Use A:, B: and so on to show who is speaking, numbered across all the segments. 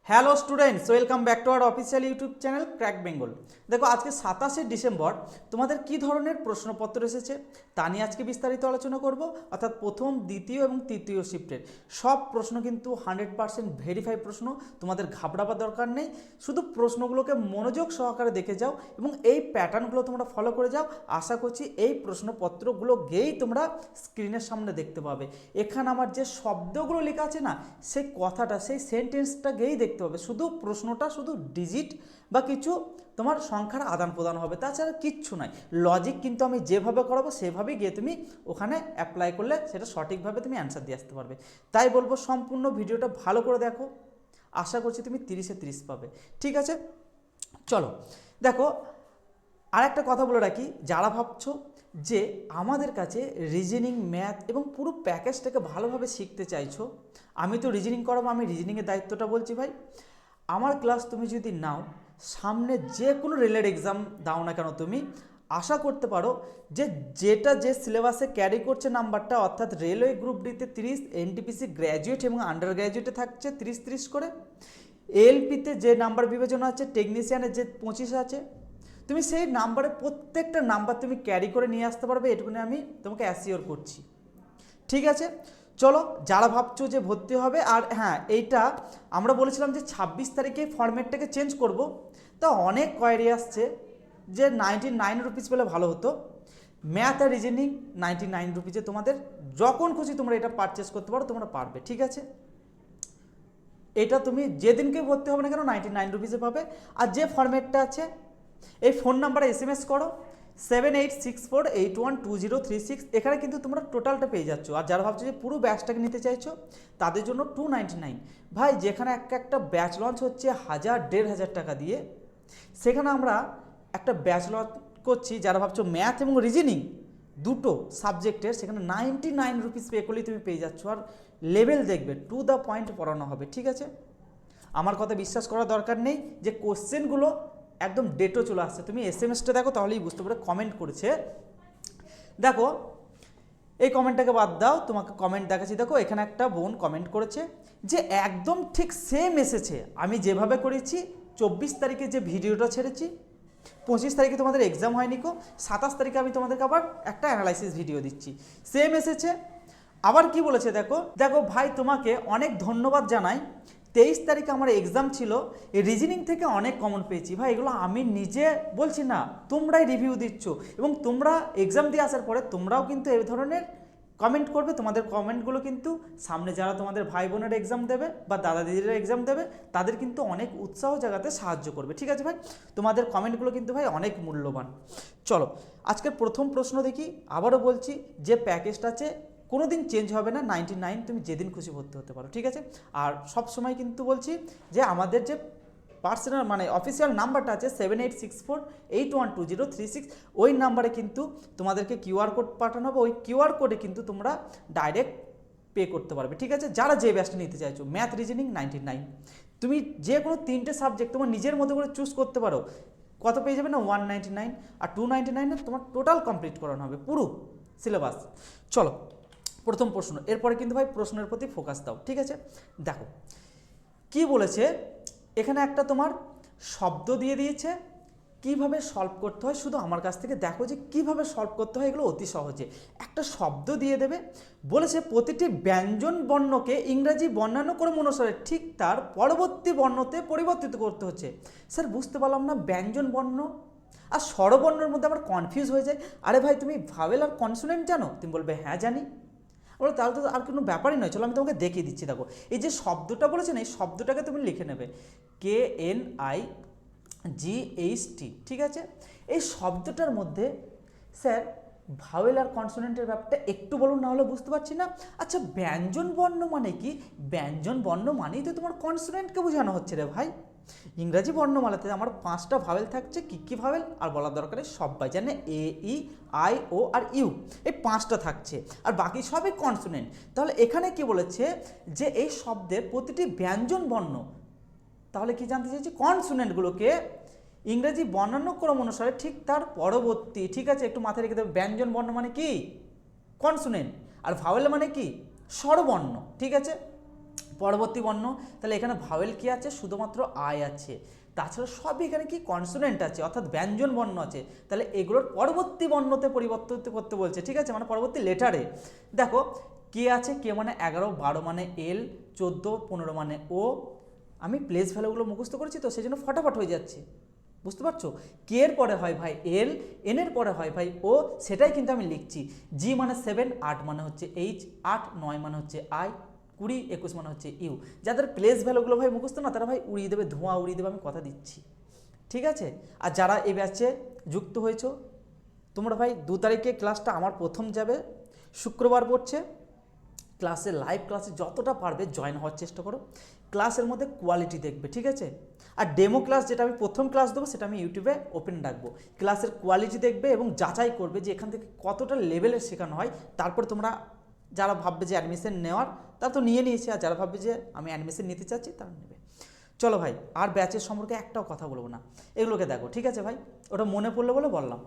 A: Hello students, welcome back to our official YouTube channel crack Bengal. দেখো, আজকে 27শে December তোমাদের কি ধরনের প্রশ্নপত্র এসেছে তা নিয়ে আজকে বিস্তারিত আলোচনা করব। অর্থাৎ প্রথম, দ্বিতীয় এবং তৃতীয় শিফটের সব প্রশ্ন কিন্তু 100% ভেরিফাই প্রশ্ন। তোমাদের ঘাবড়াবার দরকার নেই, শুধু প্রশ্নগুলোকে মনোযোগ সহকারে দেখে যাও এবং এই প্যাটার্নগুলো তোমরা ফলো করে যাও। আশা করছি এই প্রশ্নপত্রগুলো গেয়েই তোমরা স্ক্রিনের সামনে দেখতে পাবে। এখানে আমার যে শব্দগুলো লেখা আছে না, সেই কথাটা, সেই সেন্টেন্সটা গেয়েই দেখতে পাবে। শুধু প্রশ্নটা শুধু ডিজিট বা কিছু তোমার সংখ্যার আদান প্রদান হবে, তাছাড়া কিচ্ছু নাই। লজিক কিন্তু আমি যেভাবে করাবো সেভাবেই গিয়ে তুমি ওখানে অ্যাপ্লাই করলে সেটা সঠিকভাবে তুমি অ্যান্সার দিয়ে আসতে পারবে। তাই বলবো সম্পূর্ণ ভিডিওটা ভালো করে দেখো, আশা করছি তুমি 30-এ 30 পাবে। ঠিক আছে, চলো দেখো। আর একটা কথা বলে রাখি, যারা ভাবছো যে আমাদের কাছে রিজনিং, ম্যাথ এবং পুরো প্যাকেজটাকে ভালোভাবে শিখতে চাইছো, আমি তো রিজনিং করাবো, আমি রিজনিংয়ের দায়িত্বটা বলছি ভাই। আমার ক্লাস তুমি যদি নাও, সামনে যে কোনো রেলের এক্সাম দাও না কেন, তুমি আশা করতে পারো যে যে সিলেবাসে ক্যারি করছে নাম্বারটা, অর্থাৎ রেলওয়ে গ্রুপ ডিতে 30, এনটিপিসি গ্র্যাজুয়েট এবং আন্ডার গ্র্যাজুয়েটে থাকছে 30-30 করে, এলপিতে যে নাম্বার বিবেচনা আছে, টেকনিশিয়ানের যে 25 আছে, তুমি সেই নাম্বারে প্রত্যেকটা নাম্বার তুমি ক্যারি করে নিয়ে আসতে পারবে, এটুকুনি আমি তোমাকে অ্যাসিওর করছি। ঠিক আছে, চলো। যারা ভাবছো যে ভর্তি হবে, আর হ্যাঁ, এইটা আমরা বলেছিলাম যে 26 তারিখে ফরম্যাটটাকে চেঞ্জ করব, তা অনেক কোয়ারি আসছে যে 99 রুপিস পেলে ভালো হতো। ম্যাথ আর রিজনিং 99 রুপিসে তোমাদের যখন খুশি তোমরা এটা পারচেস করতে পারো, তোমরা পারবে। ঠিক আছে, এটা তুমি যেদিনকে ভর্তি হবে না কেন 99 রুপিসে পাবে। আর যে ফরম্যাটটা আছে, এই ফোন নাম্বারে SMS করো 7864812036, এখানে কিন্তু তোমরা টোটালটা পেয়ে যাচ্ছ। আর যারা ভাবছো যে পুরো ব্যাচটাকে নিতে চাইছো, তাদের জন্য 299। ভাই, যেখানে একটা ব্যাচ লঞ্চ হচ্ছে 1000-1500 টাকা দিয়ে, সেখানে আমরা একটা ব্যাচ লঞ্চ করছি। যারা ভাবছো ম্যাথ এবং রিজনিং দুটো সাবজেক্টের, সেখানে 99 রুপিস পে করলেই তুমি পেয়ে যাচ্ছ। আর লেভেল দেখবে, টু দ্য পয়েন্ট পড়ানো হবে। ঠিক আছে, আমার কথা বিশ্বাস করার দরকার নেই যে কোশ্চেনগুলো একদম ডেটও চলে আসছে। তুমি SMS-টা দেখো, তাহলেই বুঝতে পারো। কমেন্ট করেছে, দেখো এই কমেন্টটাকে বাদ দাও, তোমাকে কমেন্ট দেখাচ্ছি। দেখো, এখানে একটা বোন কমেন্ট করেছে যে একদম ঠিক সেম এসেছে, আমি যেভাবে করেছি। 24 তারিখে যে ভিডিওটা ছেড়েছি, 25 তারিখে তোমাদের এক্সাম হয়নি কো, 27 তারিখে আমি তোমাদেরকে আবার একটা অ্যানালাইসিস ভিডিও দিচ্ছি, সেম এসেছে। আবার কি বলেছে দেখো, দেখো ভাই, তোমাকে অনেক ধন্যবাদ জানাই। 23 তারিখে আমার এক্সাম ছিল, এই রিজনিং থেকে অনেক কমন পেয়েছি। ভাই, এগুলো আমি নিজে বলছি না, তোমরাই রিভিউ দিচ্ছ, এবং তোমরা এক্সাম দিয়ে আসার পরে তোমরাও কিন্তু এই ধরনের কমেন্ট করবে। তোমাদের কমেন্টগুলো কিন্তু সামনে যারা তোমাদের ভাই বোনের এক্সাম দেবে বা দাদা দিদিরা এক্সাম দেবে, তাদের কিন্তু অনেক উৎসাহ জাগাতে সাহায্য করবে। ঠিক আছে ভাই, তোমাদের কমেন্টগুলো কিন্তু ভাই অনেক মূল্যবান। চলো, আজকের প্রথম প্রশ্ন দেখি। আবারও বলছি, যে প্যাকেজটা আছে কোনো দিন চেঞ্জ হবে না, 99, তুমি যেদিন খুশি ভর্তি হতে পারো। ঠিক আছে, আর সব সময় কিন্তু বলছি যে আমাদের যে পার্সোনাল মানে অফিসিয়াল নাম্বারটা আছে 7864812036, ওই নাম্বারে কিন্তু তোমাদেরকে QR কোড পাঠানো হবে। ওই QR কোডে কিন্তু তোমরা ডাইরেক্ট পে করতে পারবে। ঠিক আছে, যারা যে ব্যাচটা নিতে চাইছো, ম্যাথ রিজনিং 99, তুমি যে কোনো 3টে সাবজেক্ট তোমার নিজের মতো করে চুজ করতে পারো। কত পেয়ে যাবে না, 199, আর 299 তোমার টোটাল কমপ্লিট করানো হবে পুরো সিলেবাস। চলো, প্রথম প্রশ্ন। এরপরে কিন্তু ভাই প্রশ্নের প্রতি ফোকাস দাও। ঠিক আছে, দেখো কি বলেছে এখানে। একটা তোমার শব্দ দিয়ে দিয়েছে, কিভাবে সলভ করতে হয় শুধু আমার কাছ থেকে দেখো যে কিভাবে সলভ করতে হয়। এগুলো অতি সহজে একটা শব্দ দিয়ে দেবে, বলেছে প্রতিটি ব্যঞ্জন বর্ণকে ইংরাজি বর্ণানুক্রম অনুসারে ঠিক তার পরবর্তী বর্ণতে পরিবর্তিত করতে হচ্ছে। স্যার, বুঝতে পারলাম না, ব্যঞ্জন বর্ণ আর স্বরবর্ণের মধ্যে আমার কনফিউজ হয়ে যায়। আরে ভাই, তুমি ভাওয়েল আর কনসোনেন্ট জানো? তুমি বলবে হ্যাঁ জানি। বলো তাহলে তো আর কোনো ব্যাপারই নয়, চলো আমি তোমাকে দেখিয়ে দিচ্ছি। দেখো, এই যে শব্দটা বলেছে না, এই শব্দটাকে তুমি লিখে নেবে KNIGHT। ঠিক আছে, এই শব্দটার মধ্যে স্যার ভাওয়েল আর কনসোনেন্টের ব্যাপারটা একটু বলুন, না হলে বুঝতে পারছি না। আচ্ছা, ব্যঞ্জন বর্ণ মানে কি? ব্যঞ্জন বর্ণ মানেই তো তোমার কনসোনেন্টকে বোঝানো হচ্ছে রে ভাই। ইংরাজি বর্ণমালাতে আমার 5টা ভাওয়েল থাকছে। কী কী ভাওয়েল আর বলার দরকারে, সবাই জানে, AEIO আর ইউ, এই 5টা থাকছে, আর বাকি সবই কনসোনেন্ট। তাহলে এখানে কি বলেছে যে এই শব্দের প্রতিটি ব্যঞ্জন বর্ণ, তাহলে কি জানতে চাইছি, কনসোনেন্টগুলোকে ইংরেজি বর্ণানুক্রম অনুসারে ঠিক তার পরবর্তী। ঠিক আছে, একটু মাথায় রেখে দেবে, ব্যঞ্জন বর্ণ মানে কি? কনসোনেন্ট। আর ভাওয়েল মানে কি? স্বরবর্ণ। ঠিক আছে, পরবর্তী বর্ণ, তাহলে এখানে ভাওয়েল কি আছে, শুধুমাত্র আই আছে, তাছাড়া সবই এখানে কি কনসোনেন্ট আছে অর্থাৎ ব্যঞ্জন বর্ণ আছে, তাহলে এগুলোর পরবর্তী বর্ণতে পরিবর্তন করতে বলছে, ঠিক আছে, মানে পরবর্তী লেটারে। দেখো কে আছে, কে মানে 11, 12 মানে এল, 14, 15 মানে ও। আমি প্লেস ভ্যালুগুলো মুখস্থ করেছি তো সেই জন্য ফটাফট হয়ে যাচ্ছে, বুঝতে পারছো। কে এর পরে হয় ভাই এল, এন এর পরে হয় ভাই ও, সেটাই কিন্তু আমি লিখছি। জি মানে 7, 8 মানে হচ্ছে এইচ, 8, 9 মানে হচ্ছে আই, 20, 21 মানে হচ্ছে ইউ। যাদের প্লেস ভ্যালুগুলো ভাই মুখস্থ না তারা ভাই উড়িয়ে দেবে, ধোঁয়া উড়িয়ে দেবে, আমি কথা দিচ্ছি, ঠিক আছে। আর যারা এই ব্যাচে যুক্ত হয়েছো তোমরা ভাই 2 তারিখে ক্লাসটা আমার প্রথম যাবে, শুক্রবার পড়ছে, ক্লাসে লাইভ ক্লাসে যতটা পারবে জয়েন হওয়ার চেষ্টা করো, ক্লাসের মধ্যে কোয়ালিটি দেখবে, ঠিক আছে। আর ডেমো ক্লাস যেটা আমি প্রথম ক্লাস দেবো সেটা আমি ইউটিউবে ওপেন রাখবো, ক্লাসের কোয়ালিটি দেখবে এবং যাচাই করবে যে এখান থেকে কতটা লেভেলের শেখানো হয়। তারপর তোমরা যারা ভাববে যে অ্যাডমিশন নেওয়ার তারা তো নিয়ে নিয়েছে, আর যারা ভাববে যে আমি অ্যাডমিশন নিতে চাচ্ছি তারা নেবে। চলো ভাই আর ব্যাচের সম্পর্কে একটাও কথা বলবো না, এগুলোকে দেখো, ঠিক আছে ভাই, ওটা মনে পড়লো বলে বললাম।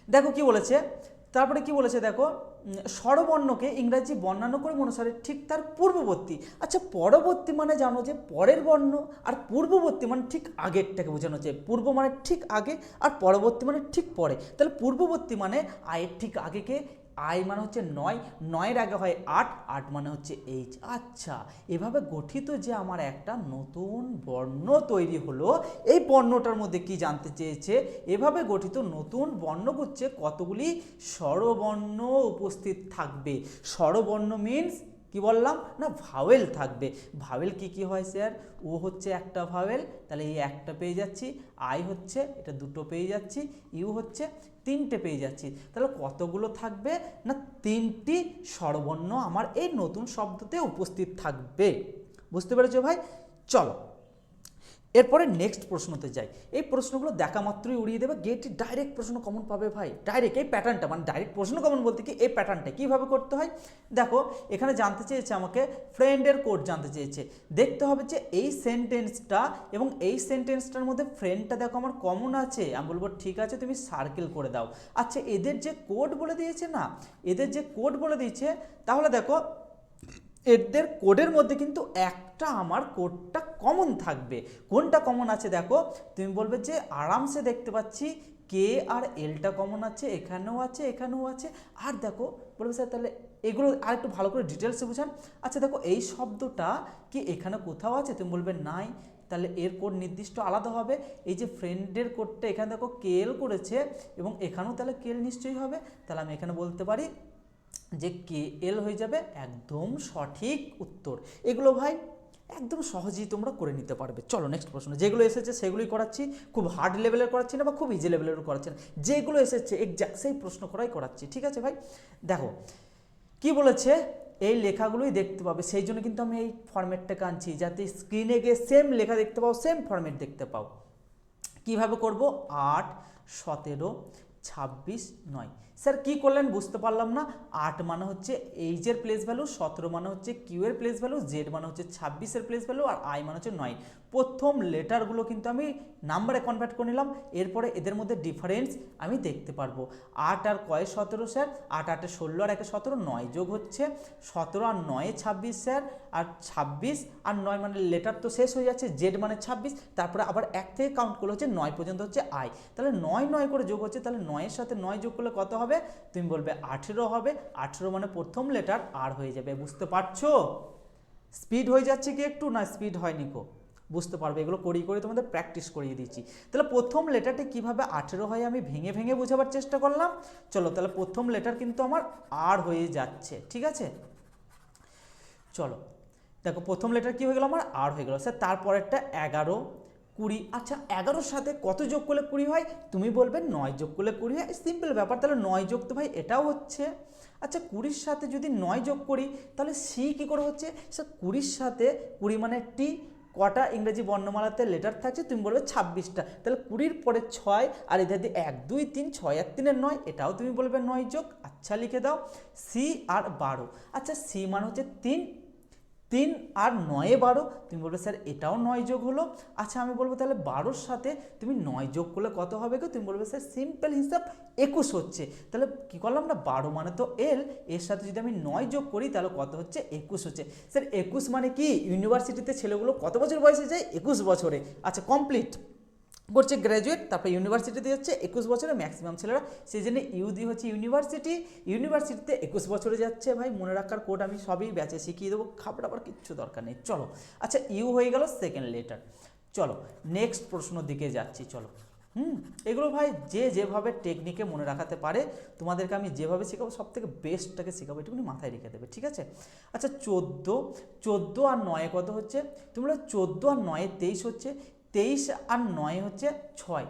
A: দেখো কি বলেছে, তারপরে কি বলেছে দেখো, স্বরবর্ণকে ইংরাজি বর্ণানুক্রম অনুসারে ঠিক তার পূর্ববর্তী। আচ্ছা পরবর্তী মানে জানো যে পরের বর্ণ, আর পূর্ববর্তী মানে ঠিক আগেরটাকে বোঝানো হচ্ছে, পূর্ব মানে ঠিক আগে আর পরবর্তী মানে ঠিক পরে। তাহলে পূর্ববর্তী মানে আয়ের ঠিক আগেকে, আই মানে হচ্ছে 9, 9-এর আগে হয় 8, 8 মানে হচ্ছে এইচ। আচ্ছা এভাবে গঠিত যে আমার একটা নতুন বর্ণ তৈরি হলো, এই বর্ণটার মধ্যে কি জানতে চেয়েছে, এভাবে গঠিত নতুন বর্ণগুচ্ছে কতগুলি স্বরবর্ণ উপস্থিত থাকবে। স্বরবর্ণ মিন্স কি বললাম না, ভাওয়েল থাকবে। ভাওয়েল কি কি হয় স্যার, ও হচ্ছে একটা ভাওয়েল, তাহলে এই একটা পেয়ে যাচ্ছি, আই হচ্ছে এটা 2টো পেয়ে যাচ্ছি, ইউ হচ্ছে 3টে পেয়ে যাচ্ছি। তাহলে কতগুলো থাকবে না, 3টি স্বরবর্ণ আমার এই নতুন শব্দতে উপস্থিত থাকবে, বুঝতে পেরেছো ভাই। চলো এরপরে নেক্সট প্রশ্নতে যাই। এই প্রশ্নগুলো দেখা মাত্রই উড়িয়ে দেবে, গেটে ডাইরেক্ট প্রশ্ন কমন পাবে ভাই, ডাইরেক্ট এই প্যাটার্নটা, মানে ডাইরেক্ট প্রশ্ন কমন বলতে কি এই প্যাটার্নটা কীভাবে করতে হয়। দেখো এখানে জানতে চেয়েছে আমাকে ফ্রেন্ডের কোড জানতে চেয়েছে, দেখতে হবে যে এই সেন্টেন্সটা এবং এই সেন্টেন্সটার মধ্যে ফ্রেন্ডটা দেখো আমার কমন আছে, আমি বলবো ঠিক আছে তুমি সার্কেল করে দাও। আচ্ছা এদের যে কোড বলে দিয়েছে না, এদের যে কোড বলে দিয়েছে, তাহলে দেখো এদের কোডের মধ্যে কিন্তু একটা আমার কোডটা কমন থাকবে। কোনটা কমন আছে দেখো, তুমি বলবে যে আরামসে দেখতে পাচ্ছি কে আর এলটা কমন আছে, এখানেও আছে এখানেও আছে। আর দেখো বলবে স্যার তাহলে এগুলো আর একটু ভালো করে ডিটেলসে বুঝান। আচ্ছা দেখো এই শব্দটা কি এখানে কোথাও আছে, তুমি বলবে নাই, তাহলে এর কোড নির্দিষ্ট আলাদা হবে। এই যে ফ্রেন্ডের কোডটা এখানে দেখো কেএল করেছে এবং এখানেও তাহলে কেএল নিশ্চয়ই হবে, তাহলে আমি এখানে বলতে পারি যে কে এল হয়ে যাবে একদম সঠিক উত্তর। এগুলো ভাই একদম সহজেই তোমরা করে নিতে পারবে। চলো নেক্সট প্রশ্ন, যেগুলো এসেছে সেগুলোই করাচ্ছি, খুব হার্ড লেভেলের করাচ্ছি না বা খুব ইজি লেভেলেরও করাচ্ছি না, যেগুলো এসেছে এক্স্যাক্ট সেই প্রশ্ন করাই করাচ্ছি, ঠিক আছে ভাই। দেখো কি বলেছে, এই লেখাগুলোই দেখতে পাবে, সেই জন্য কিন্তু আমি এই ফরম্যাটটাকে আনছি যাতে স্ক্রিনে গিয়ে সেম লেখা দেখতে পাও, সেম ফরম্যাট দেখতে পাও। কিভাবে করব, 8, 17, 26, 9। স্যার কী করলেন বুঝতে পারলাম না। 8 মানে হচ্ছে এইচের প্লেস ভ্যালু, 17 মানে হচ্ছে কিউ এর প্লেস ভ্যালু, জেড মানে হচ্ছে 26-এর প্লেস ভ্যালু, আর আই মানে হচ্ছে 9। প্রথম লেটারগুলো কিন্তু আমি নাম্বারে কনভার্ট করে নিলাম, এরপরে এদের মধ্যে ডিফারেন্স আমি দেখতে পারবো। 8 আর কয়ে 17 স্যার, 8 8 16 আর 1 17, 9 যোগ হচ্ছে 17 আর 9 26 স্যার, আর 26 আর 9 মানে লেটার তো শেষ হয়ে যাচ্ছে, জেড মানে 26, তারপরে আবার 1 থেকে কাউন্ট করলে হচ্ছে 9 পর্যন্ত হচ্ছে আই, তাহলে 9 9 করে যোগ হচ্ছে, তাহলে 9-এর সাথে 9 যোগ করলে কত হবে, তুমি বলবে 18 হবে। 18 মানে প্রথম লেটার আর হয়ে যাবে, বুঝতে পারছো। স্পিড হয়ে যাচ্ছে কি একটু, না স্পিড হয়নি কো, বুঝতে পারবে, এগুলো করিয়ে করে তোমাদের প্র্যাকটিস করিয়ে দিচ্ছি। তাহলে প্রথম লেটারটি কীভাবে 18 হয় আমি ভেঙে ভেঙে বোঝাবার চেষ্টা করলাম। চলো তাহলে প্রথম লেটার কিন্তু আমার আর হয়ে যাচ্ছে, ঠিক আছে। চলো দেখো প্রথম লেটার কি হয়ে গেল আমার আর হয়ে গেল স্যার, তারপরেরটা 11, 20। আচ্ছা 11-র সাথে কত যোগ করলে 20 হয়, তুমি বলবে 9 যোগ করলে 20 হয়, সিম্পল ব্যাপার, তাহলে 9 যোগ তো ভাই এটাও হচ্ছে। আচ্ছা 20-র সাথে যদি 9 যোগ করি তাহলে সি কী করে হচ্ছে, স্যার 20-র সাথে 20 মানে টি, কটা ইংরেজি বর্ণমালাতে লেটার থাকছে, তুমি বলবে 26টা, তাহলে 20-র পরে 6 আর এদের দিয়ে 1 2 3, 6 আর 3 9, এটাও তুমি বলবে 9 যোগ। আচ্ছা লিখে দাও সি আর 12। আচ্ছা সি মানে হচ্ছে 3, 3 আর 9 12, তুমি বলবে স্যার এটাও 9 যোগ হলো। আচ্ছা আমি বলবো তাহলে 12-র সাথে তুমি 9 যোগ করলে কত হবে গো? তুমি বলবে স্যার সিম্পল হিসাব 21 হচ্ছে। তাহলে কি করলাম না, 12 মানে তো এল, এর সাথে যদি আমি 9 যোগ করি তাহলে কত হচ্ছে? 21 হচ্ছে। স্যার 21 মানে কি? ইউনিভার্সিটিতে ছেলেগুলো কত বছর বয়সে যায়? 21 বছরে। আচ্ছা কমপ্লিট করছে গ্র্যাজুয়েট, তারপরে ইউনিভার্সিটিতে যাচ্ছে 21 বছরে ম্যাক্সিমাম ছেলেরা, সেই জন্য ইউদি হচ্ছে ইউনিভার্সিটিতে 21 বছরে যাচ্ছে। ভাই মনে রাখার কোড আমি সবই ব্যাচে শিখিয়ে দেবো, খাবড়াবার কিচ্ছু দরকার নেই। চলো আচ্ছা ইউ হয়ে গেল সেকেন্ড লেটার। চলো নেক্সট প্রশ্নর দিকে যাচ্ছি। চলো এগুলো ভাই যে যেভাবে টেকনিকে মনে রাখাতে পারে, তোমাদেরকে আমি যেভাবে শেখাবো সব থেকে বেস্টটাকে শেখাবো, এটুকুনি মাথায় রেখে দেবে, ঠিক আছে? আচ্ছা 14 আর 9 কত হচ্ছে? তুমি বলো 14 আর 9 23 হচ্ছে, 23 আর 9 হচ্ছে 6।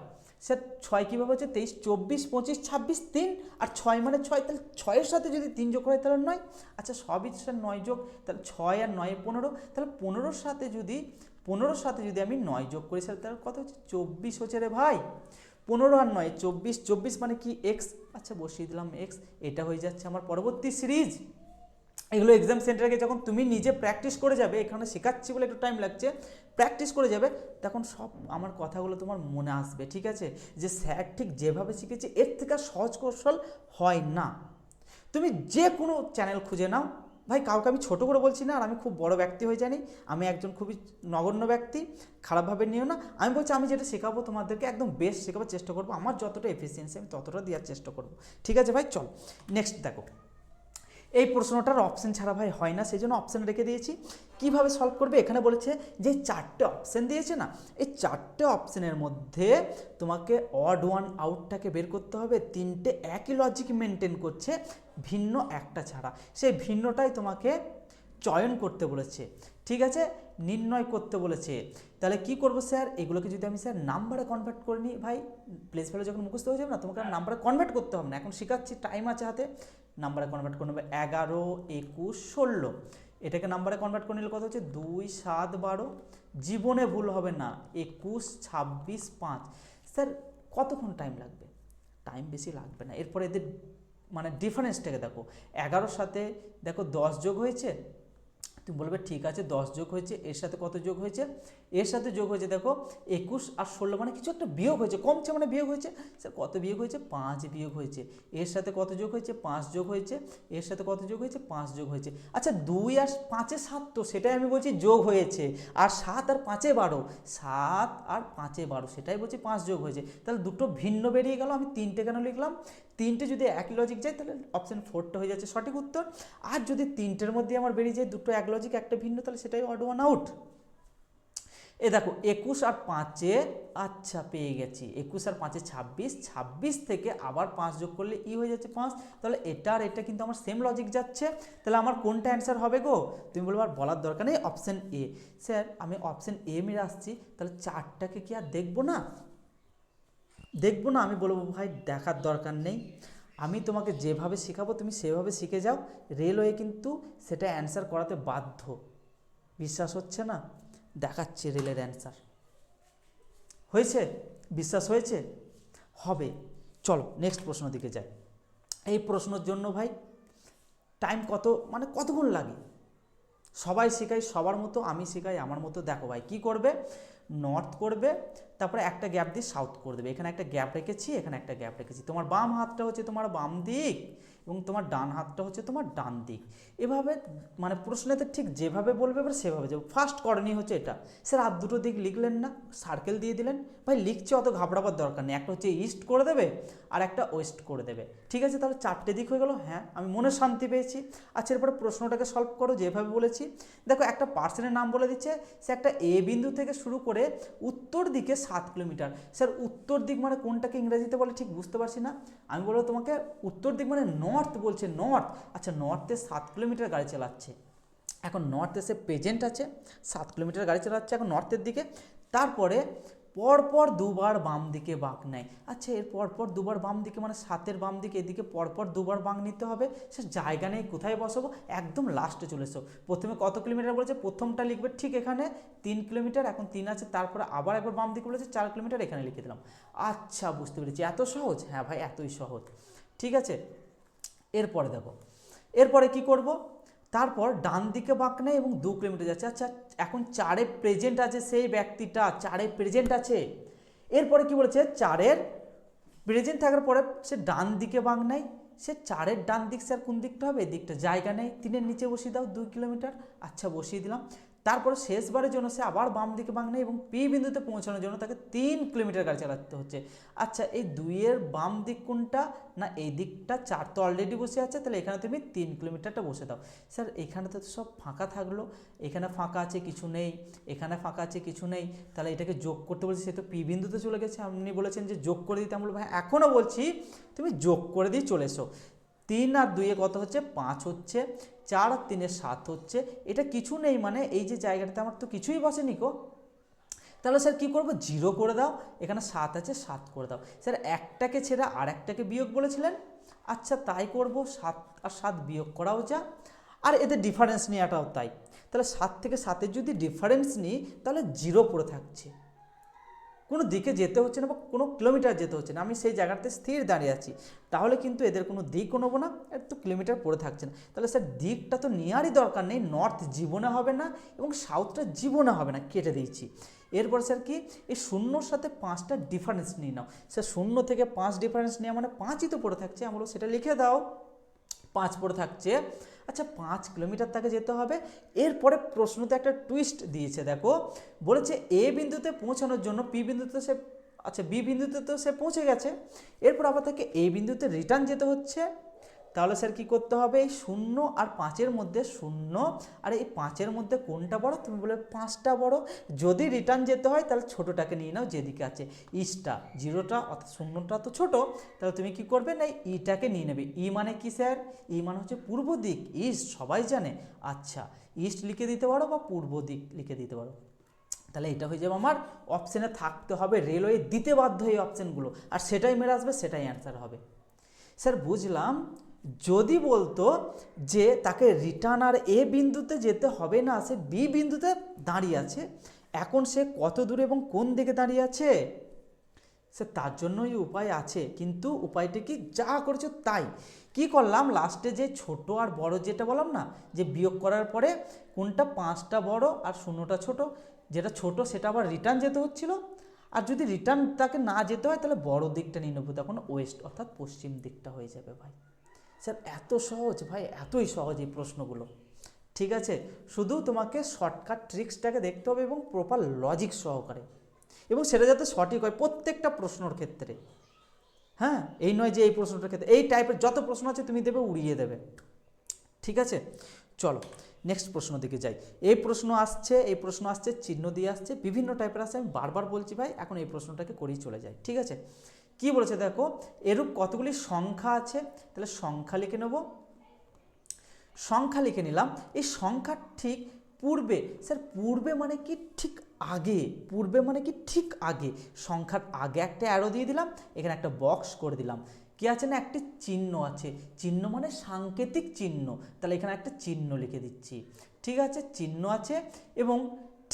A: স্যার 6 কীভাবে হচ্ছে? 23 24 25 26 3 আর 6 মানে 6, তাহলে 6-এর সাথে যদি 3 যোগ হয় তাহলে 9। আচ্ছা সবই স্যার 9 যোগ, তাহলে 6 আর 9 15, তাহলে 15-র সাথে যদি আমি 9 যোগ করি স্যার তাহলে কত হচ্ছে? 24 হচ্ছে রে ভাই। 15 আর 9 24, 24 মানে কি এক্স। আচ্ছা বসিয়ে দিলাম এক্স, এটা হয়ে যাচ্ছে আমার পরবর্তী সিরিজ। এগুলো এক্সাম সেন্টারে গিয়ে যখন তুমি নিজে প্র্যাকটিস করে যাবে, এখানে শেখাচ্ছি বলে একটু টাইম লাগছে, প্র্যাকটিস করে যাবে তখন সব আমার কথাগুলো তোমার মনে আসবে, ঠিক আছে? যে স্যার ঠিক যেভাবে শিখেছে এর থেকে সহজ কৌশল হয় না। তুমি যে কোনো চ্যানেল খুঁজে নাও ভাই, কাউকে আমি ছোটো করে বলছি না, আর আমি খুব বড় ব্যক্তি হয়ে জানি, আমি একজন খুবই নগণ্য ব্যক্তি, খারাপভাবে নিও না। আমি বলছি আমি যেটা শেখাবো তোমাদেরকে একদম বেস্ট শেখাবার চেষ্টা করবো, আমার যতটা এফিসিয়েন্সি আমি ততটা দেওয়ার চেষ্টা করবো, ঠিক আছে ভাই? চল নেক্সট দেখো, এই প্রশ্নটার অপশন ছাড়া ভাই হয় না, সেই জন্য অপশান রেখে দিয়েছি। কিভাবে সলভ করবে? এখানে বলেছে যে 4টে অপশান দিয়েছে না, এই 4টে অপশানের মধ্যে তোমাকে অড ওয়ান আউটটাকে বের করতে হবে। 3টে একই লজিক মেনটেন করছে, ভিন্ন একটা ছাড়া, সেই ভিন্নটাই তোমাকে চয়ন করতে বলেছে, ঠিক আছে? নির্ণয় করতে বলেছে। তাহলে কি করবো স্যার? এগুলোকে যদি আমি স্যার নাম্বারে কনভার্ট করে নিই, ভাই প্লেস ভ্যালু যখন মুখস্থ হয়ে যাবে না, তোমাকে আর নাম্বারে কনভার্ট করতে হবে না, এখন শেখাচ্ছি, টাইম আছে হাতে। নাম্বারে কনভার্ট করে নেবে 11 21 16, এটাকে নাম্বারে কনভার্ট করে নিলে কত হচ্ছে? 2 7 12, জীবনে ভুল হবে না, 21 26 5। স্যার কতক্ষণ টাইম লাগবে? টাইম বেশি লাগবে না। এরপরে এদের মানে ডিফারেন্সটাকে দেখো, 11-র সাথে দেখো 10 যোগ হয়েছে, তুমি বলবে ঠিক আছে 10 যোগ হয়েছে, এর সাথে কত যোগ হয়েছে? এর সাথে যোগ হয়েছে দেখো 21 আর 16, মানে কিছু একটা বিয়োগ হয়েছে, কমছে মানে বিয়োগ হয়েছে। স্যার কত বিয়োগ হয়েছে? 5 বিয়োগ হয়েছে। এর সাথে কত যোগ হয়েছে? 5 যোগ হয়েছে। এর সাথে কত যোগ হয়েছে? 5 যোগ হয়েছে। আচ্ছা 2 আর 5-এ 7, তো সেটাই আমি বলছি যোগ হয়েছে। আর 7 আর 5-এ 12, 7 আর 5-এ 12, সেটাই বলছি 5 যোগ হয়েছে। তাহলে দুটো ভিন্ন বেরিয়ে গেল, আমি 3টে কেন লিখলাম? 3টে যদি একই লজিক যায় তাহলে অপশন 4টা হয়ে যাচ্ছে সঠিক উত্তর। আর যদি 3টের মধ্যে আমার বেরিয়ে যায় দুটো এক লজিক একটা ভিন্ন, তাহলে সেটাই অড ওয়ান আউট। এ দেখো 21 আর 5-এ, আচ্ছা পেয়ে গেছি, 21 আর 5-এ 26, 26 থেকে আবার 5 যোগ করলে ই হয়ে যাচ্ছে 5, তাহলে এটা আর এটা কিন্তু আমার সেম লজিক যাচ্ছে। তাহলে আমার কোনটা অ্যান্সার হবে গো? তুমি বলবো আর বলার দরকার নেই, অপশন এ। স্যার আমি অপশন এ মেরে আসছি, তাহলে 4টাকে কি আর দেখবো না? দেখবো না? আমি বলবো ভাই দেখার দরকার নেই, আমি তোমাকে যেভাবে শেখাবো তুমি সেভাবে শিখে যাও, রেলওয়ে কিন্তু সেটা অ্যান্সার করাতে বাধ্য। বিশ্বাস হচ্ছে না? দেখাচ্ছে রেলের অ্যান্সার। হয়েছে? বিশ্বাস হয়েছে? হবে। চলো নেক্সট প্রশ্ন দিকে যাই। এই প্রশ্নের জন্য ভাই টাইম কত, মানে কতক্ষণ লাগে? সবাই শেখাই সবার মতো, আমি শেখাই আমার মতো। দেখো ভাই কি করবে, নর্থ করবে, তারপরে একটা গ্যাপ দিয়ে সাউথ করে দেবে। এখানে একটা গ্যাপ রেখেছি, এখানে একটা গ্যাপ রেখেছি। তোমার বাম হাতটা হচ্ছে তোমার বাম দিক এবং তোমার ডান হাতটা হচ্ছে তোমার ডান দিক। এভাবে মানে প্রশ্নেতে ঠিক যেভাবে বলবে এবার সেভাবে যাবে। ফার্স্ট করণীয় হচ্ছে এটা, স্যার আর দুটো দিক লিখলেন না, সার্কেল দিয়ে দিলেন। ভাই লিখছে অত ঘাবড়াবার দরকার নেই, একটা হচ্ছে ইস্ট করে দেবে আর একটা ওয়েস্ট করে দেবে, ঠিক আছে? তাহলে 4টে দিক হয়ে গেল, হ্যাঁ আমি মনে শান্তি পেয়েছি। আচ্ছা এরপরে প্রশ্নটাকে সলভ করো যেভাবে বলেছি। দেখো একটা পার্সনের নাম বলে দিচ্ছে, সে একটা এ বিন্দু থেকে শুরু করে উত্তর দিকে 7 কিলোমিটার। স্যার উত্তর দিক মানে কোনটাকে ইংরেজিতে বলে ঠিক বুঝতে পারছি না, আমি বলবো তোমাকে উত্তর দিক মানে নর্থ বলছে, নর্থ। আচ্ছা নর্থে 7 কিলোমিটার গাড়ি চালাচ্ছে, এখন নর্থ এসে প্রেজেন্ট আছে, 7 কিলোমিটার গাড়ি চালাচ্ছে এখন নর্থের দিকে। তারপরে পরপর দুবার বাম দিকে বাঁক নেয়। আচ্ছা এর পরপর দুবার বাম দিকে মানে 7-এর বাম দিকে, এদিকে পরপর দুবার বাঁক নিতে হবে। সে জায়গা নেই, কোথায় বসাবো? একদম লাস্টে চলে এসো। প্রথমে কত কিলোমিটার বলেছে? প্রথমটা লিখবে ঠিক এখানে 3 কিলোমিটার, এখন 3 আছে, তারপরে আবার একবার বাম দিকে বলেছে 4 কিলোমিটার, এখানে লিখে দিলাম। আচ্ছা বুঝতে পেরেছি, এত সহজ? হ্যাঁ ভাই এতই সহজ, ঠিক আছে। এরপরে দেখো, এরপরে কি করব? তারপর ডান দিকে বাঁক নেয় এবং 2 কিলোমিটার যাচ্ছে। আচ্ছা, এখন 4-এ প্রেজেন্ট আছে, সেই ব্যক্তিটা 4-এ প্রেজেন্ট আছে। এরপরে কি বলেছে, 4-এর প্রেজেন্ট থাকার পরে সে ডান দিকে বাঁক নেয়। সে 4-এর ডান দিক স্যার কোন দিকটা হবে, এদিকটা। জায়গা নেই, 3-এর নিচে বসিয়ে দাও 2 কিলোমিটার। আচ্ছা, বসিয়ে দিলাম। তারপরে শেষবারের জন্য সে আবার বাম দিকে বাঁক নেয় এবং পি বিন্দুতে পৌঁছানোর জন্য তাকে 3 কিলোমিটার গাড়ি চালাতে হচ্ছে। আচ্ছা, এই 2-এর বাম দিক কোনটা, না এই দিকটা। 4 তো অলরেডি বসে আছে, তাহলে এখানে তুমি 3 কিলোমিটারটা বসে দাও। স্যার এখানে তো সব ফাঁকা থাকলো, এখানে ফাঁকা আছে কিছু নেই, এখানে ফাঁকা আছে কিছু নেই, তাহলে এটাকে যোগ করতে বলছি, সে তো পি বিন্দুতে চলে গেছে। আপনি বলেছেন যে যোগ করে দিতে, আমি বলবো হ্যাঁ, এখনও বলছি তুমি যোগ করে দিয়ে চলে এসো। 3 আর 2-এ কত হচ্ছে, 5 হচ্ছে। 4 আর 3-এ 7 হচ্ছে। এটা কিছু নেই মানে এই যে জায়গাটাতে আমার তো কিছুই বসেনি গো। তাহলে স্যার কী করবো, 0 করে দাও। এখানে 7 আছে, 7 করে দাও। স্যার একটাকে ছেড়ে আর একটাকে বিয়োগ বলেছিলেন। আচ্ছা, তাই করব। 7 আর 7 বিয়োগ করাও যা, আর এদের ডিফারেন্স নেওয়াটাও তাই। তাহলে 7 থেকে 7-এর যদি ডিফারেন্স নিই, তাহলে 0 পড়ে থাকছে। কোনো দিকে যেতে হচ্ছে না বা কোনো কিলোমিটার যেতে হচ্ছে না, আমি সেই জায়গাতে স্থির দাঁড়িয়ে আছি। তাহলে কিন্তু এদের কোনো দিকও নেবো না, এর তো কিলোমিটার পড়ে থাকছে না। তাহলে স্যার দিকটা তো নেওয়ারই দরকার নেই, নর্থ জীবনে হবে না এবং সাউথটা জীবনে হবে না, কেটে দিয়েছি। এরপর স্যার কি, এই 0-র সাথে 5টা ডিফারেন্স নিয়ে নাও। স্যার 0 থেকে 5 ডিফারেন্স নেওয়া মানে 5ই তো পড়ে থাকছে। আমরা সেটা লিখে দাও, 5 পড়ে থাকছে। আচ্ছা, 5 কিলোমিটার তাকে যেতে হবে। এরপরে প্রশ্নতে একটা টুইস্ট দিয়েছে, দেখো বলেছে এ বিন্দুতে পৌঁছানোর জন্য পি বিন্দুতে সে, আচ্ছা বি বিন্দুতে তো সে পৌঁছে গেছে, এরপর আবার তাকে এ বিন্দুতে রিটার্ন যেতে হচ্ছে। তাহলে স্যার কী করতে হবে, এই 0 আর 5-এর মধ্যে 0 আর এই 5-এর মধ্যে কোনটা বড়, তুমি বলে 5টা বড়। যদি রিটার্ন যেতে হয় তাহলে ছোটোটাকে নিয়ে নাও যেদিকে আছে, ইস্টটা। 0টা অর্থাৎ 0টা তো ছোট, তাহলে তুমি কি করবে না, ইটাকে নিয়ে নেবে। ই মানে কি স্যার, ই মানে হচ্ছে পূর্ব দিক, ইস্ট সবাই জানে। আচ্ছা, ইস্ট লিখে দিতে পারো বা পূর্ব দিক লিখে দিতে পারো। তাহলে এটা হয়ে যাবে আমার অপশানে থাকতে হবে, রেলওয়ে দিতে বাধ্য এই অপশানগুলো, আর সেটাই মেরে আসবে, সেটাই অ্যান্সার হবে। স্যার বুঝলাম, যদি বলতো যে তাকে রিটার্ন আর এ বিন্দুতে যেতে হবে না, সে বি বিন্দুতে দাঁড়িয়ে আছে, এখন সে কত দূরে এবং কোন দিকে দাঁড়িয়ে আছে, সে তার জন্যই উপায় আছে। কিন্তু উপায়টা কি, যা করছো তাই। কি করলাম, লাস্টে যে ছোট আর বড় যেটা বললাম না, যে বিয়োগ করার পরে কোনটা 5টা বড় আর 0টা ছোট, যেটা ছোট সেটা আবার রিটার্ন যেতে হচ্ছিল। আর যদি রিটার্ন তাকে না যেতে হয় তাহলে বড় দিকটা নিয়ে নেবো, তখন ওয়েস্ট অর্থাৎ পশ্চিম দিকটা হয়ে যাবে। ভাই স্যার এত সহজ, ভাই এতই সহজ এই প্রশ্নগুলো। ঠিক আছে, শুধু তোমাকে শর্টকাট ট্রিক্সটাকে দেখতে হবে এবং প্রপার লজিক সহকারে, এবং সেটা যাতে সঠিক হয় প্রত্যেকটা প্রশ্নর ক্ষেত্রে। হ্যাঁ, এই নয় যে এই প্রশ্নটার ক্ষেত্রে, এই টাইপের যত প্রশ্ন আছে তুমি দেবে, উড়িয়ে দেবে। ঠিক আছে, চলো নেক্সট প্রশ্ন দিকে যাই। এই প্রশ্ন আসছে চিহ্ন দিয়ে আসছে, বিভিন্ন টাইপের আসছে, আমি বারবার বলছি ভাই, এখন এই প্রশ্নটাকে করেই চলে যাই। ঠিক আছে, কি বলেছে দেখো, এরূপ কতগুলি সংখ্যা আছে, তাহলে সংখ্যা লিখে নেব। সংখ্যা লিখে নিলাম। এই সংখ্যা ঠিক পূর্বে, স্যার পূর্বে মানে কি ঠিক আগে, পূর্বে মানে কি ঠিক আগে, সংখ্যার আগে একটা অ্যারো দিয়ে দিলাম, এখানে একটা বক্স করে দিলাম। কি আছে না, একটি চিহ্ন আছে, চিহ্ন মানে সাংকেতিক চিহ্ন, তাহলে এখানে একটা চিহ্ন লিখে দিচ্ছি। ঠিক আছে, চিহ্ন আছে এবং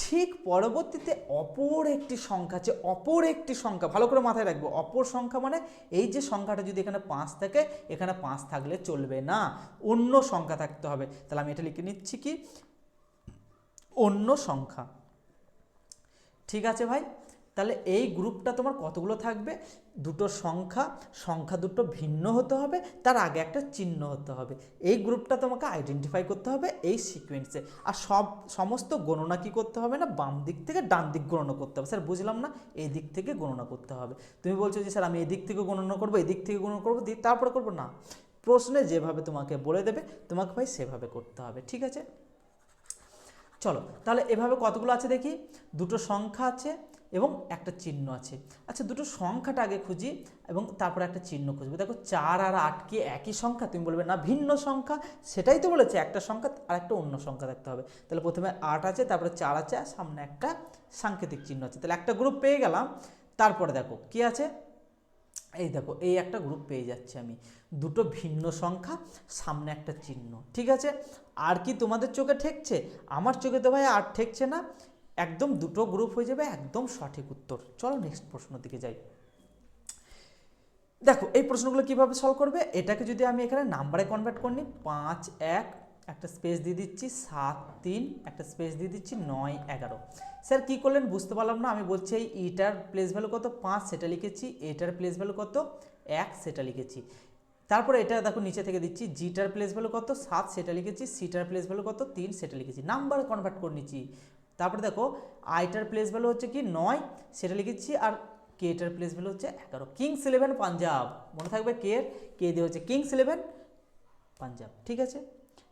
A: ঠিক পরবর্তীতে অপর একটি সংখ্যা আছে, অপর একটি সংখ্যা, ভালো করে মাথায় রাখবো, অপর সংখ্যা মানে এই যে সংখ্যাটা যদি এখানে 5 থাকে, এখানে 5 থাকলে চলবে না, অন্য সংখ্যা থাকতে হবে। তাহলে আমি এটা লিখে নিচ্ছি কি, অন্য সংখ্যা। ঠিক আছে ভাই, তাহলে এই গ্রুপটা তোমার কতগুলো থাকবে, দুটো সংখ্যা, সংখ্যা দুটো ভিন্ন হতে হবে, তার আগে একটা চিহ্ন হতে হবে। এই গ্রুপটা তোমাকে আইডেন্টিফাই করতে হবে এই সিকোয়েন্সে। আর সমস্ত গণনা কি করতে হবে না, বাম দিক থেকে ডান দিক গণনা করতে হবে। স্যার বুঝলাম না, এই দিক থেকে গণনা করতে হবে। তুমি বলছো যে স্যার আমি এই দিক থেকে গণনা করবো, এই দিক থেকে গণনা করবো, তারপরে করবো না, প্রশ্নে যেভাবে তোমাকে বলে দেবে তোমাকে ভাই সেভাবে করতে হবে। ঠিক আছে, চলো তাহলে এভাবে কতগুলো আছে দেখি, দুটো সংখ্যা আছে এবং একটা চিহ্ন আছে। আচ্ছা, দুটো সংখ্যাটা আগে খুঁজি এবং তারপরে একটা চিহ্ন খুঁজবো। দেখো 4 আর 8 কি একই সংখ্যা, তুমি বলবে না ভিন্ন সংখ্যা, সেটাই তো বলেছে, একটা সংখ্যা আর একটা অন্য সংখ্যা থাকতে হবে। তাহলে প্রথমে 8 আছে, তারপরে 4 আছে, আর সামনে একটা সাংকেতিক চিহ্ন আছে, তাহলে একটা গ্রুপ পেয়ে গেলাম। তারপরে দেখো কি আছে, এই দেখো এই একটা গ্রুপ পেয়ে যাচ্ছে আমি, দুটো ভিন্ন সংখ্যা, সামনে একটা চিহ্ন। ঠিক আছে, আর কি তোমাদের চোখে ঠেকছে, আমার চোখে তো ভাই আর ঠেকছে না, একদম দুটো গ্রুপ হয়ে যাবে, একদম সঠিক উত্তর। চলো নেক্সট প্রশ্ন দিকে যাই। দেখো এই প্রশ্নগুলো কিভাবে সলভ করবে, এটাকে যদি আমি এখানে নাম্বারে কনভার্ট করি, 5 1 একটা স্পেস দিয়ে দিচ্ছি 7 3, একটা স্পেস দিয়ে দিচ্ছি 9 11। স্যার কী করলেন বুঝতে পারলাম না। আমি বলছি এই ইটার প্লেস ভ্যালু কত 5 সেটা লিখেছি, এটার প্লেস ভ্যালু কত 1 সেটা লিখেছি। তারপরে এটা দেখো নিচে থেকে দিচ্ছি, জিটার প্লেস ভ্যালু কত 7 সেটা লিখেছি, সিটার প্লেস ভ্যালু কত 3 সেটা লিখেছি, নাম্বারে কনভার্ট করে নিচ্ছি। তারপরে দেখো আইটার প্লেস ভ্যালু হচ্ছে কি 9 সেটা লিখেছি, আর কেটার প্লেস ভ্যালু হচ্ছে 11। কিংস 11 পাঞ্জাব, মনে থাকবে কে দিয়ে হচ্ছে কিংস 11 পাঞ্জাব, ঠিক আছে।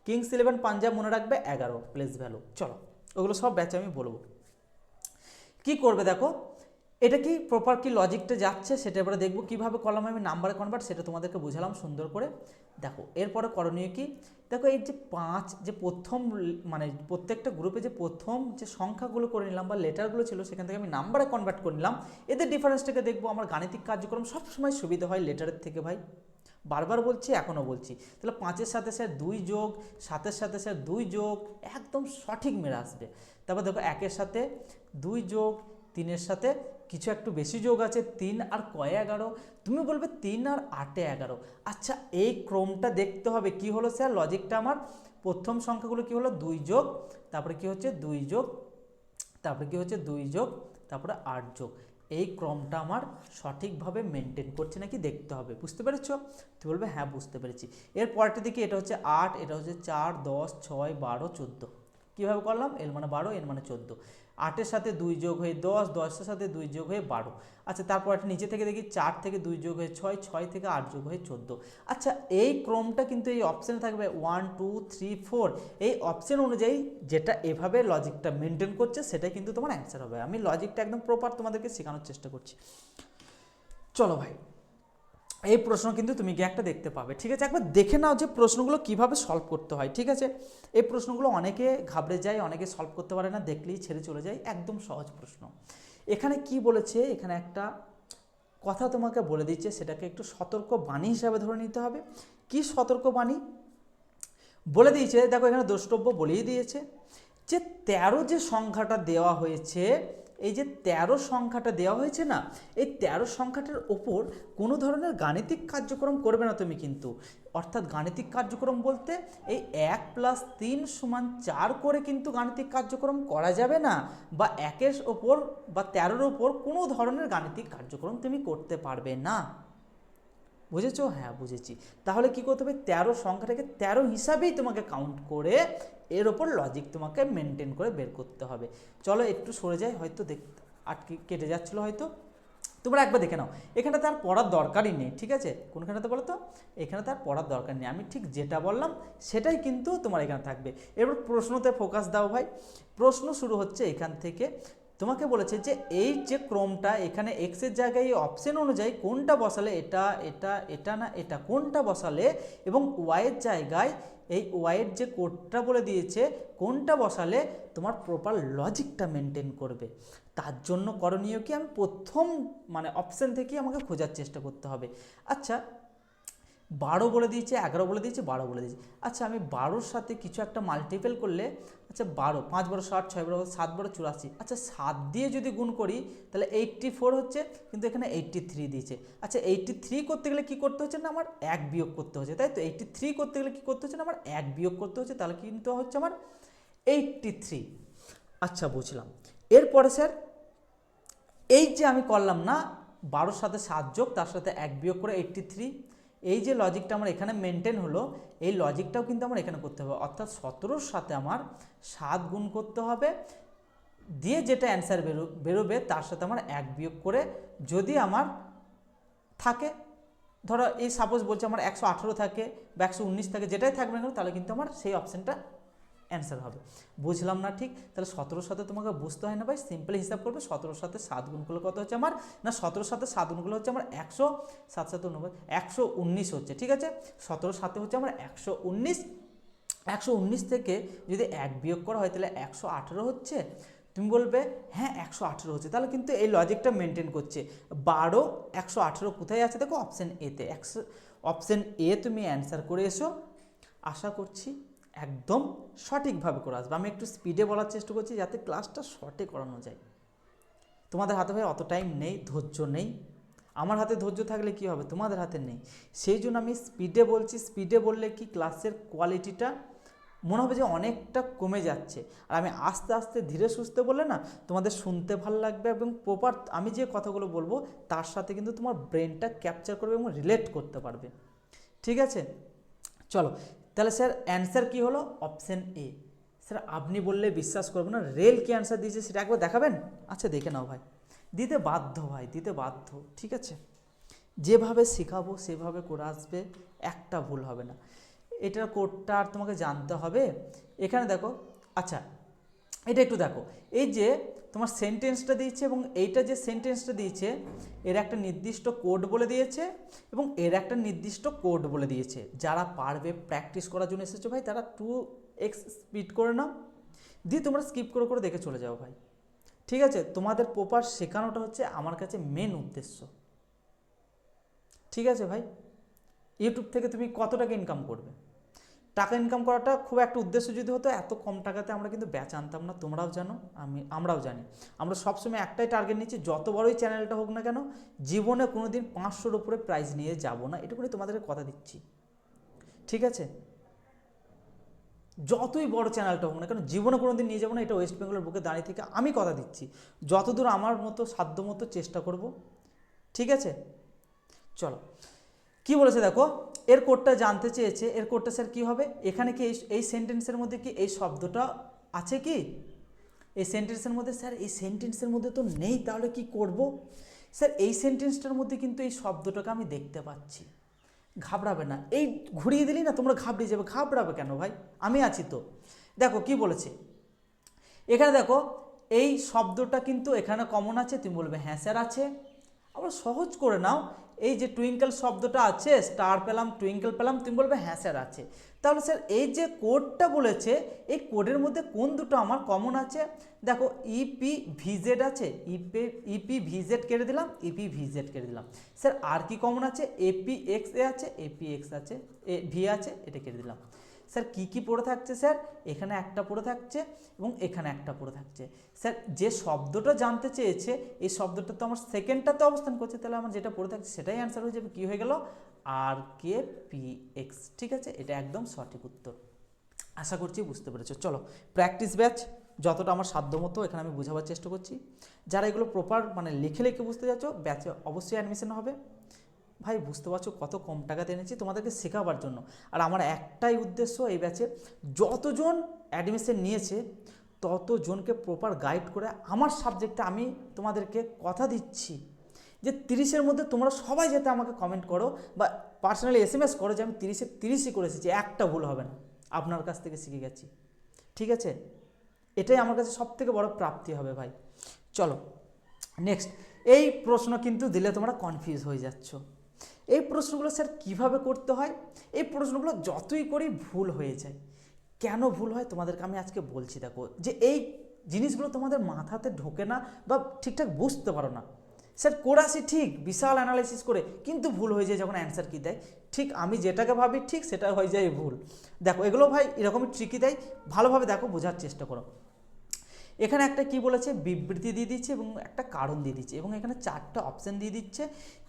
A: কিংস 11 পাঞ্জাব মনে রাখবে 11 প্লেস ভ্যালু। চলো ওগুলো সব ব্যাচে আমি বলবো কি করবে। দেখো এটা কি প্রপার কি লজিকটা যাচ্ছে সেটা এবারে দেখবো কীভাবে কলামে আমি নাম্বারে কনভার্ট, সেটা তোমাদেরকে বোঝালাম সুন্দর করে। দেখো এরপরে করণীয় কি, দেখো এই যে 5 যে প্রথম মানে প্রত্যেকটা গ্রুপে যে প্রথম যে সংখ্যাগুলো করে নিলাম বা লেটারগুলো ছিল সেখান থেকে আমি নাম্বারে কনভার্ট করে নিলাম। এদের ডিফারেন্সটাকে দেখবো। আমার গাণিতিক কার্যক্রম সবসময় সুবিধা হয় লেটারের থেকে ভাই, বারবার বলছি এখনও বলছি। তাহলে 5-এর সাথে স্যার 2 যোগ, 7-এর সাথে স্যার 2 যোগ, একদম সঠিক মেরে আসবে। তারপর দেখো 1-এর সাথে 2 যোগ, 3-এর সাথে কিছু একটু বেশি যোগ আছে 3 আর কয়ে 11, তুমি বলবে 3 আর 8-এ 11। আচ্ছা এই ক্রমটা দেখতে হবে কি হলো স্যার, লজিকটা আমার প্রথম সংখ্যাগুলো কি হলো 2 যোগ, তারপরে কি হচ্ছে 2 যোগ, তারপরে কি হচ্ছে 2 যোগ, তারপরে 8 যোগ। এই ক্রমটা আমার সঠিকভাবে মেনটেন করছে নাকি দেখতে হবে। বুঝতে পেরেছো? তুই বলবে হ্যাঁ বুঝতে পেরেছি। এর পরেরটা দেখি, এটা হচ্ছে 8, এটা হচ্ছে 4 10 6 12 14। কীভাবে করলাম, এল মানে 12 এল মানে 14। 8-এর সাথে 2 যোগ হয়ে 10, 10-এর সাথে 2 যোগ হয়ে 12। আচ্ছা তারপর একটা নিচে থেকে দেখি 4 থেকে 2 যোগ হয়ে 6, 6 থেকে 8 যোগ হয়ে 14। আচ্ছা এই ক্রমটা কিন্তু এই অপশানে থাকবে 1 2 3 4। এই অপশান অনুযায়ী যেটা এভাবে লজিকটা মেনটেন করছে সেটাই কিন্তু তোমার অ্যান্সার হবে। আমি লজিকটা একদম প্রপার তোমাদেরকে শেখানোর চেষ্টা করছি। চলো ভাই, এই প্রশ্ন কিন্তু তুমি গিয়ে একটা দেখতে পাবে, ঠিক আছে। একবার দেখে নাও যে প্রশ্নগুলো কিভাবে সলভ করতে হয়, ঠিক আছে। এই প্রশ্নগুলো অনেকে ঘাবড়ে যায়, অনেকে সলভ করতে পারে না, দেখলেই ছেড়ে চলে যায়। একদম সহজ প্রশ্ন। এখানে কি বলেছে, এখানে একটা কথা তোমাকে বলে দিচ্ছে, সেটাকে একটু সতর্ক বাণী হিসাবে ধরে নিতে হবে। কি সতর্ক বাণী বলে দিয়েছে, দেখো এখানে দ্রষ্টব্য বলেই দিয়েছে যে 13 যে সংখ্যাটা দেওয়া হয়েছে, এই যে 13 সংখ্যাটা দেওয়া হয়েছে না, এই 13 সংখ্যাটার ওপর কোনো ধরনের গাণিতিক কার্যক্রম করবে না তুমি কিন্তু। অর্থাৎ গাণিতিক কার্যক্রম বলতে এই 1 + 3 = 4 করে কিন্তু গাণিতিক কার্যক্রম করা যাবে না, বা 1-এর ওপর বা 13-এর ওপর কোনো ধরনের গাণিতিক কার্যক্রম তুমি করতে পারবে না। বুঝেছো? হ্যাঁ বুঝেছি। তাহলে কি করতে হবে, 13 সংখ্যাটাকে 13 হিসাবেই তোমাকে কাউন্ট করে এর ওপর লজিক তোমাকে মেনটেন করে বের করতে হবে। চলো একটু সরে যাই, হয়তো আটকে কেটে যাচ্ছিলো হয়তো, তোমরা একবার দেখে নাও। এখানে তার পড়ার দরকারই নেই, ঠিক আছে। কোনখানেতে বলো তো, এখানে তার পড়ার দরকার নেই, আমি ঠিক যেটা বললাম সেটাই কিন্তু তোমার এখানে থাকবে। এবার প্রশ্নতে ফোকাস দাও ভাই। প্রশ্ন শুরু হচ্ছে এখান থেকে। তোমাকে বলেছে যে এই যে ক্রমটা এখানে এক্সের জায়গায় এই অপশন অনুযায়ী কোনটা বসালে এটা এটা এটা না এটা কোনটা বসালে, এবং ওয়াইয়ের জায়গায় এই ওয়াইয়ের যে কোডটা বলে দিয়েছে কোনটা বসালে তোমার প্রপার লজিকটা মেনটেন করবে। তার জন্য করণীয় কি, আমি প্রথম মানে অপশান থেকে আমাকে খোঁজার চেষ্টা করতে হবে। আচ্ছা 12 বলে দিয়েছে, 11 বলে দিয়েছে, 12 বলে দিয়েছে। আচ্ছা আমি 12-র সাথে কিছু একটা মাল্টিপল করলে, আচ্ছা 12 5 12 60 6 12 7 12 84, আচ্ছা 7 দিয়ে যদি গুণ করি তাহলে 84 হচ্ছে, কিন্তু এখানে 83 দিয়েছে। আচ্ছা 83 করতে গেলে কি করতে হচ্ছে না, আমার 1 বিয়োগ করতে হচ্ছে, তাই তো। 83 করতে গেলে কি করতে হচ্ছে না, আমার 1 বিয়োগ করতে হচ্ছে, তাহলে কিন্তু হচ্ছে আমার 83। আচ্ছা বুঝলাম। এরপরে স্যার এই যে আমি করলাম না 12-র সাথে 7 যোগ, তার সাথে 1 বিয়োগ করে 83, এই যে লজিকটা আমার এখানে মেনটেন হলো, এই লজিকটাও কিন্তু আমার এখানে করতে হবে। অর্থাৎ 17-র সাথে আমার 7 গুণ করতে হবে, দিয়ে যেটা অ্যান্সার বেরোবে তার সাথে আমার 1 বিয়োগ করে, যদি আমার থাকে ধরো এই সাপোজ বলছে আমার 118 থাকে বা 119 থাকে, যেটাই থাকবে না তাহলে কিন্তু আমার সেই অপশানটা অ্যান্সার হবে। বুঝলাম না ঠিক, তাহলে 17-র সাথে তোমাকে বুঝতে হয় না ভাই, সিম্পলি হিসাব করবে। 17-র সাথে 7 গুণ করলে কত হচ্ছে আমার, না 17-র সাথে 7 গুণ করলে হচ্ছে আমার 100, 7 7 119 হচ্ছে, ঠিক আছে। 17-র সাথে হচ্ছে আমার 119, 119 থেকে যদি 1 বিয়োগ করা হয় তাহলে 118 হচ্ছে। তুমি বলবে হ্যাঁ 118 হচ্ছে, তাহলে কিন্তু এই লজিকটা মেনটেন করছে। 12 118 কোথায় আছে দেখো, অপশান এতে। অপশান এ তুমি অ্যান্সার করে এসো, আশা করছি একদম সঠিকভাবে করে আসবে। আমি একটু স্পিডে বলার চেষ্টা করছি যাতে ক্লাসটা শর্টে করানো যায়। তোমাদের হাতে ভাই অত টাইম নেই, ধৈর্য নেই। আমার হাতে ধৈর্য থাকলে কি হবে, তোমাদের হাতে নেই। সেই জন্য আমি স্পিডে বলছি। স্পিডে বললে কি ক্লাসের কোয়ালিটিটা মনে হবে যে অনেকটা কমে যাচ্ছে। আর আমি আস্তে আস্তে ধীরে সুস্থে বলে না তোমাদের শুনতে ভালো লাগবে এবং প্রপার আমি যে কথাগুলো বলবো তার সাথে কিন্তু তোমার ব্রেনটা ক্যাপচার করবে এবং রিলেট করতে পারবে। ঠিক আছে, চলো তাহলে স্যার অ্যান্সার কি হলো? Option A. স্যার আপনি বললে বিশ্বাস করবো না, রেল কি অ্যান্সার দিয়েছে সেটা একবার দেখাবেন? আচ্ছা দেখে নাও ভাই, দিতে বাধ্য ভাই, দিতে বাধ্য। ঠিক আছে, যেভাবে শেখাবো সেভাবে করে আসবে, একটা ভুল হবে না। এটার কোডটা আর তোমাকে জানতে হবে। এখানে দেখো, আচ্ছা এটা একটু দেখো, এই যে তোমার সেন্টেন্সটা দিয়েছে এবং এইটা যে সেন্টেন্সটা দিয়েছে এর একটা নির্দিষ্ট কোড বলে দিয়েছে এবং এর একটা নির্দিষ্ট কোড বলে দিয়েছে। যারা পারবে প্র্যাকটিস করার জন্য এসেছো ভাই তারা 2x স্পিড করে নাও, দিয়ে তোমরা স্কিপ করে করে দেখে চলে যাও ভাই। ঠিক আছে, তোমাদের প্রপার শেখানোটা হচ্ছে আমার কাছে মেন উদ্দেশ্য। ঠিক আছে ভাই, ইউটিউব থেকে তুমি কত টাকা ইনকাম করবে? টাকা ইনকাম করাটা খুব একটা উদ্দেশ্য যদি হতো এত কম টাকাতে আমরা কিন্তু ব্যাচ আনতাম না, তোমরাও জানো আমরাও জানি। আমরা সবসময় একটাই টার্গেট নিচ্ছি, যত বড়ই চ্যানেলটা হোক না কেন জীবনে কোনো দিন 500-র উপরে প্রাইজ নিয়ে যাব না, এটুকুনি তোমাদেরকে কথা দিচ্ছি। ঠিক আছে, যতই বড় চ্যানেলটা হোক না কেন জীবনে কোনো দিন নিয়ে যাবো না, এটা ওয়েস্ট বেঙ্গলের বুকে দাঁড়িয়ে থেকে আমি কথা দিচ্ছি। যতদূর আমার মতো সাধ্য মতো চেষ্টা করব। ঠিক আছে, চলো কি বলেছে দেখো, এর কোডটা জানতে চেয়েছে। এর কোডটা স্যার কী হবে? এখানে কি এই সেন্টেন্সের মধ্যে কি এই শব্দটা আছে কি? এই সেন্টেন্সের মধ্যে স্যার এই সেন্টেন্সের মধ্যে তো নেই, তাহলে কি করব? স্যার এই সেন্টেন্সটার মধ্যে কিন্তু এই শব্দটাকে আমি দেখতে পাচ্ছি। ঘাবড়াবে না, এই ঘুরিয়ে দিলি না তোমরা ঘাবড়িয়ে যাবে। ঘাবড়াবে কেন ভাই, আমি আছি তো। দেখো কি বলেছে এখানে, দেখো এই শব্দটা কিন্তু এখানে কমন আছে, তুমি বলবে হ্যাঁ স্যার আছে। আবার সহজ করে নাও, এই যে টুইঙ্কেল শব্দটা আছে, স্টার পেলাম টুইঙ্কেল পেলাম, তুমি বলবে হ্যাঁ স্যার আছে। তাহলে স্যার এই যে কোডটা বলেছে এই কোডের মধ্যে কোন দুটো আমার কমন আছে? দেখো ইপি ভিজেড আছে, ইপি ভিজেড কেটে দিলাম, ইপি ভিজেড কেটে দিলাম। স্যার আর কি কমন আছে? এপি এক্স এ আছে, এপি এক্স আছে, এ ভি আছে, এটা কেটে দিলাম। স্যার কী কী পড়ে থাকছে? স্যার এখানে একটা পড়ে থাকছে এবং এখানে একটা পড়ে থাকছে। স্যার যে শব্দটা জানতে চেয়েছে এই শব্দটা তো আমার সেকেন্ডটাতে অবস্থান করছে, তাহলে আমার যেটা পড়ে থাকছে সেটাই অ্যান্সার হয়ে যাবে। কী হয়ে গেল? আর কে পি এক্স। ঠিক আছে, এটা একদম সঠিক উত্তর। আশা করছি বুঝতে পেরেছো। চলো প্র্যাকটিস ব্যাচ যতটা আমার সাধ্য মতো এখানে আমি বোঝাবার চেষ্টা করছি। যারা এগুলো প্রপার মানে লিখে লিখে বুঝতে যাচ্ছ ব্যাচে অবশ্যই অ্যাডমিশন হবে। ভাই বুঝতে পারছো কত কম টাকাতে এনেছি তোমাদেরকে শেখাবার জন্য। আর আমার একটাই উদ্দেশ্য এই ব্যাচে যতজন অ্যাডমিশন নিয়েছে ততজনকে প্রপার গাইড করে আমার সাবজেক্টে আমি তোমাদেরকে কথা দিচ্ছি যে 30-এর মধ্যে তোমরা সবাই যাতে আমাকে কমেন্ট করো বা পার্সোনালি SMS করো যে আমি 30-এ 30ই করে এসেছি, একটা ভুল হবে না, আপনার কাছ থেকে শিখে গেছি। ঠিক আছে, এটাই আমার কাছে সবথেকে বড় প্রাপ্তি হবে ভাই। চলো নেক্সট, এই প্রশ্ন কিন্তু দিলে তোমরা কনফিউজ হয়ে যাচ্ছ। এই প্রশ্নগুলো স্যার কীভাবে করতে হয়? এই প্রশ্নগুলো যতই করি ভুল হয়ে যায়। কেন ভুল হয় তোমাদেরকে আমি আজকে বলছি। দেখো যে এই জিনিসগুলো তোমাদের মাথাতে ঢোকে না বা ঠিকঠাক বুঝতে পারো না। স্যার করাছি ঠিক বিশাল অ্যানালাইসিস করে, কিন্তু ভুল হয়ে যায় যখন অ্যান্সার কী দেয়। ঠিক আমি যেটাকে ভাবি ঠিক সেটা হয়ে যায় ভুল। দেখো এগুলো ভাই এরকমই ট্রিকই দেয়, ভালোভাবে দেখো বোঝার চেষ্টা করো। এখানে একটা কি বলেছে, বিবৃতি দিয়ে দিচ্ছে এবং একটা কারণ দিয়ে দিচ্ছে এবং এখানে 4টা অপশান দিয়ে দিচ্ছে।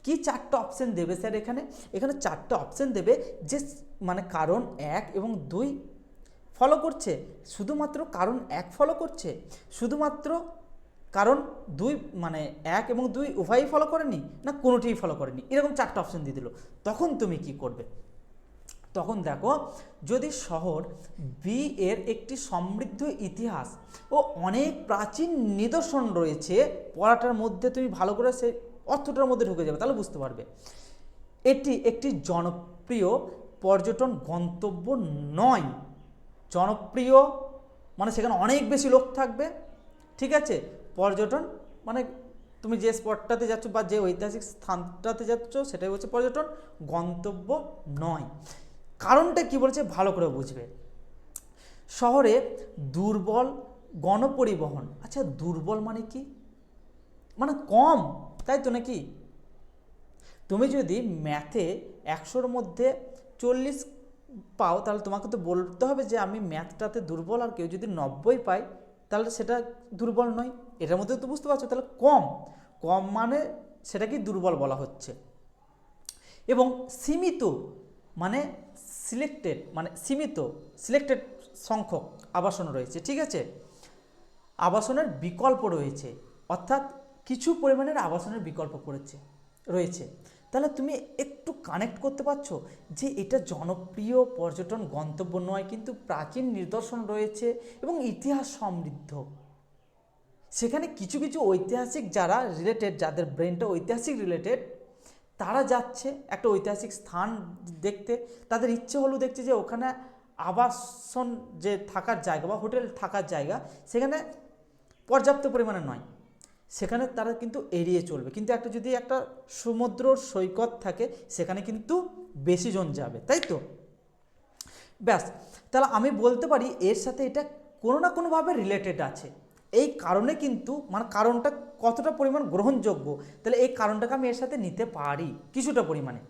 A: কি 4টা অপশান দেবে স্যার? এখানে 4টা অপশান দেবে যে মানে কারণ 1 এবং 2 ফলো করছে, শুধুমাত্র কারণ 1 ফলো করছে, শুধুমাত্র কারণ 2 মানে 1 এবং 2 উভয়ই ফলো করেনি, না কোনোটিই ফলো করেনি, এরকম 4টা অপশান দিয়ে দিল। তখন তুমি কি করবে? তখন দেখো যদি শহর বি এর একটি সমৃদ্ধ ইতিহাস ও অনেক প্রাচীন নিদর্শন রয়েছে, পড়াটার মধ্যে তুমি ভালো করে সেই অর্থটার মধ্যে ঢুকে যাবে, তাহলে বুঝতে পারবে। এটি একটি জনপ্রিয় পর্যটন গন্তব্য নয়। জনপ্রিয় মানে সেখানে অনেক বেশি লোক থাকবে। ঠিক আছে, পর্যটন মানে তুমি যে স্পটটাতে যাচ্ছ বা যে ঐতিহাসিক স্থানটাতে যাচ্ছ সেটাই হচ্ছে পর্যটন, গন্তব্য নয়। কারণটা কি বলছে ভালো করে বুঝবে। শহরে দুর্বল গণপরিবহন। আচ্ছা দুর্বল মানে কি? মানে কম, তাই তো নাকি? তুমি যদি ম্যাথে 100-র মধ্যে 40 পাও তাহলে তোমাকে তো বলতে হবে যে আমি ম্যাথটাতে দুর্বল, আর কেউ যদি 90 পায় তাহলে সেটা দুর্বল নয়। এটার মধ্যে তো বুঝতে পারছো, তাহলে কম কম মানে সেটাকেই দুর্বল বলা হচ্ছে। এবং সীমিত মানে সিলেক্টেড, মানে সীমিত সিলেক্টেড সংখ্যক আবাসন রয়েছে, ঠিক আছে, আবাসনের বিকল্প রয়েছে, অর্থাৎ কিছু পরিমাণের আবাসনের বিকল্প রয়েছে, তাহলে তুমি একটু কানেক্ট করতে পারছো যে এটা জনপ্রিয় পর্যটন গন্তব্য নয়, কিন্তু প্রাচীন নিদর্শন রয়েছে এবং ইতিহাস সমৃদ্ধ। সেখানে কিছু কিছু ঐতিহাসিক যারা রিলেটেড, যাদের ব্রেনটা ঐতিহাসিক রিলেটেড, তারা যাচ্ছে একটা ঐতিহাসিক স্থান দেখতে, তাদের ইচ্ছে হলো দেখছে যে ওখানে আবাসন যে থাকার জায়গা বা হোটেল থাকার জায়গা সেখানে পর্যাপ্ত পরিমাণে নয়, সেখানে তারা কিন্তু এড়িয়ে চলবে। কিন্তু একটা যদি একটা সমুদ্র সৈকত থাকে সেখানে কিন্তু বেশি জন যাবে, তাই তো? ব্যাস, তাহলে আমি বলতে পারি এর সাথে এটা কোনো না কোনোভাবে রিলেটেড আছে। এই কারণে কিন্তু মানে কারণটা কতটা পরিমাণ গ্রহণযোগ্য, তাহলে এই কারণটাকে আমি এর সাথে নিতে পারি কিছুটা পরিমাণে।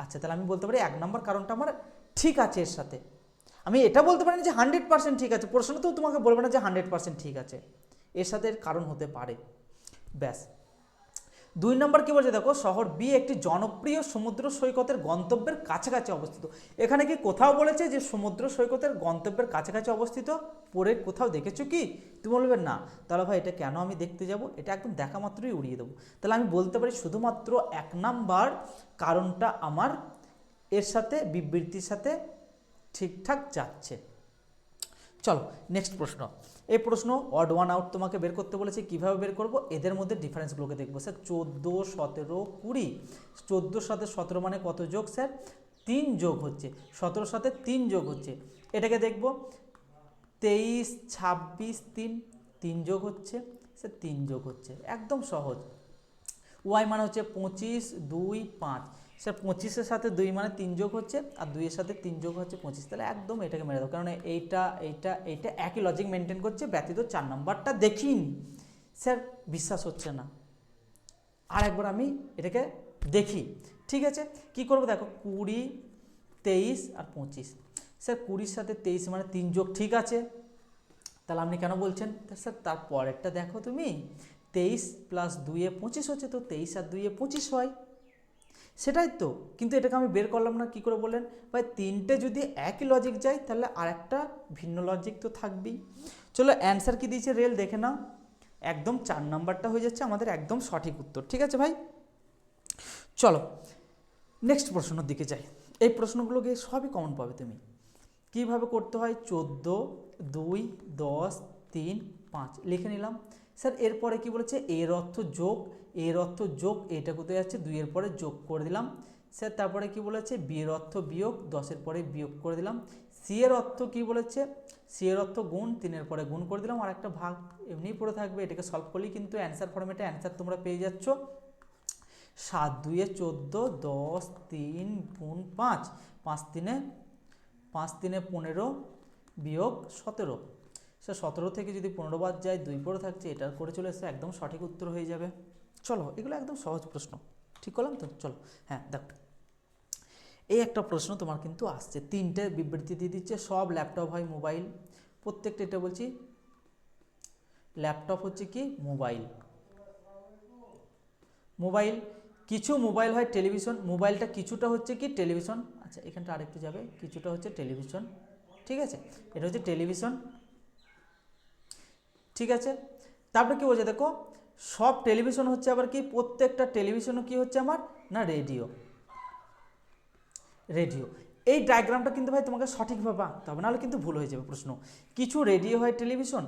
A: আচ্ছা, তাহলে আমি বলতে পারি 1 নম্বর কারণটা আমার ঠিক আছে এর সাথে। আমি এটা বলতে পারি না যে 100% ঠিক আছে, প্রশ্ন তো তোমাকে বলবে না যে 100% ঠিক আছে, এর সাথে এর কারণ হতে পারে। ব্যাস। 2 নম্বর কি বলছে দেখো, শহর বি একটি জনপ্রিয় সমুদ্র সৈকতের গন্তব্যের কাছাকাছি অবস্থিত। এখানে কি কোথাও বলেছে যে সমুদ্র সৈকতের গন্তব্যের কাছাকাছি অবস্থিত? পরে কোথাও দেখেছো কি? তুমি বলবে না, তাহলে ভাই এটা কেন আমি দেখতে যাব? এটা একদম দেখা মাত্রই উড়িয়ে দেবো। তাহলে আমি বলতে পারি শুধুমাত্র 1 নম্বর কারণটা আমার এর সাথে বিবৃতির সাথে ঠিকঠাক যাচ্ছে। চলো নেক্সট প্রশ্ন। এই প্রশ্ন অড ওয়ান আউট তোমাকে বের করতে বলেছে। কিভাবে বের করব? এদের মধ্যে ডিফারেন্সগুলোকে দেখবো। স্যার 14, 17, 20, 14 সাথে 17 মানে কত যোগ? স্যার 3 যোগ হচ্ছে। 17 সাথে 3 যোগ হচ্ছে, এটাকে দেখব। 23, 26, 3 যোগ হচ্ছে, স্যার 3 যোগ হচ্ছে, একদম সহজ। ওয়াই মানে হচ্ছে 25, 2, 5, স্যার 25-এর সাথে 2 মানে 3 যোগ হচ্ছে, আর 2-এর সাথে 3 যোগ হচ্ছে 25, তাহলে একদম এটাকে মেরে দাও, কারণ এইটা একই লজিক মেনটেন করছে, ব্যতীত 4 নম্বরটা দেখিনি। স্যার বিশ্বাস হচ্ছে না, আর একবার আমি এটাকে দেখি, ঠিক আছে? কি করব দেখো, 20, 23 আর 25, স্যার 20-র সাথে 23 মানে 3 যোগ, ঠিক আছে, তাহলে আপনি কেন বলছেন? স্যার তার পরেরটা দেখো তুমি, 23 + 2 = 25 হচ্ছে, তো 23 আর 2 = 25 হয়, সেটাই তো। কিন্তু এটাকে আমি বের করলাম না, কি করে বললেন ভাই? 3টে যদি একই লজিক যায় তাহলে আরেকটা ভিন্ন লজিক তো থাকবেই। চলো অ্যান্সার কি দিয়েছে রেল দেখে নাও, একদম 4 নাম্বারটা হয়ে যাচ্ছে আমাদের একদম সঠিক উত্তর, ঠিক আছে ভাই? চলো নেক্সট প্রশ্নের দিকে যাই। এই প্রশ্নগুলোকে সবই কমন পাবে তুমি। কিভাবে করতে হয়? 14, 2, 10, 3, 5 লিখে নিলাম। স্যার এরপরে কি বলেছে? এর অর্থ যোগ, এর অর্থ যোগ, এটা কোথায় যাচ্ছে? 2-এর পরে যোগ করে দিলাম। স্যার তারপরে কি বলেছে? বি এর অর্থ বিয়োগ, 10-এর পরে বিয়োগ করে দিলাম। সি এর অর্থ কি বলেছে? সি এর অর্থ গুণ, 3-এর পরে গুণ করে দিলাম, আর একটা ভাগ এমনিই পড়ে থাকবে, এটাকে সলভ করলেই কিন্তু অ্যান্সার ফর্মেটে অ্যান্সার তোমরা পেয়ে যাচ্ছ। 7 2 এ 14, 10, 3 গুণ 5, 5 3 এ 15 বিয়োগ 17, সে 17 থেকে যদি 15 বাদ যায় 2 পড়ে থাকছে, এটা করে চলে এসে একদম সঠিক উত্তর হয়ে যাবে। চলো এগুলো একদম সহজ প্রশ্ন, ঠিক করলাম তো? চলো হ্যাঁ দেখো, এই একটা প্রশ্ন তোমার কিন্তু আসছে, 3টে বিবৃতি দিয়ে দিচ্ছে, সব ল্যাপটপ হয় মোবাইল, প্রত্যেকটা এটা বলছি ল্যাপটপ হচ্ছে কি মোবাইল, মোবাইল কিছু মোবাইল হয় টেলিভিশন, মোবাইলটা কিছুটা হচ্ছে কি টেলিভিশন, আচ্ছা এখানটা আরেকটু যাবে, কিছুটা হচ্ছে টেলিভিশন, ঠিক আছে, এটা হচ্ছে টেলিভিশন, ঠিক আছে। তারপরে কি বলছে দেখো, সব টেলিভিশন হচ্ছে আবার কি, প্রত্যেকটা টেলিভিশনও কি হচ্ছে আমার না রেডিও, রেডিও। এই ডায়াগ্রামটা কিন্তু ভাই তোমাকে সঠিকভাবে আঁকতে হবে, নাহলে কিন্তু ভুল হয়ে যাবে প্রশ্ন। কিছু রেডিও হয় টেলিভিশন,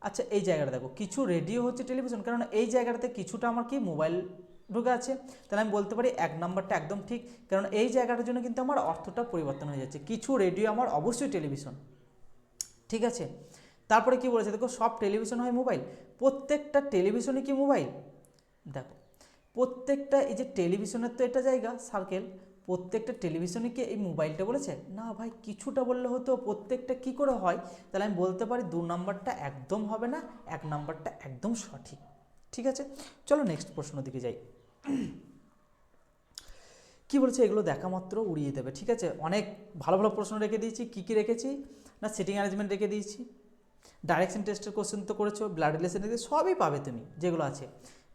A: আচ্ছা এই জায়গাটা দেখো, কিছু রেডিও হচ্ছে টেলিভিশন, কারণ এই জায়গাটাতে কিছুটা আমার কি মোবাইল ঢুকে আছে, তাহলে আমি বলতে পারি 1 নম্বরটা একদম ঠিক, কারণ এই জায়গাটার জন্য কিন্তু আমার অর্থটা পরিবর্তন হয়ে যাচ্ছে, কিছু রেডিও আমার অবশ্যই টেলিভিশন, ঠিক আছে। তারপরে কি বলেছে দেখো, সব টেলিভিশন হয় মোবাইল, প্রত্যেকটা টেলিভিশনে কি মোবাইল, দেখো প্রত্যেকটা, এই যে টেলিভিশনের তো এটা জায়গা সার্কেল, প্রত্যেকটা টেলিভিশনে কি এই মোবাইলটা বলেছে? না ভাই, কিছুটা বললে হতো, প্রত্যেকটা কি করে হয়? তাহলে আমি বলতে পারি 2 নম্বরটা একদম হবে না, 1 নম্বরটা একদম সঠিক, ঠিক আছে। চলো নেক্সট প্রশ্ন দিকে যাই। কি বলছে? এগুলো দেখা মাত্র উড়িয়ে দেবে, ঠিক আছে। অনেক ভালো ভালো প্রশ্ন রেখে দিয়েছি, কী কী রেখেছি না, সিটিং অ্যারেঞ্জমেন্ট রেখে দিয়েছি, ডাইরেকশন টেস্টের কোশ্চেন তো করেছো, ব্লাড রিলেশন রেখে সবই পাবে তুমি যেগুলো আছে,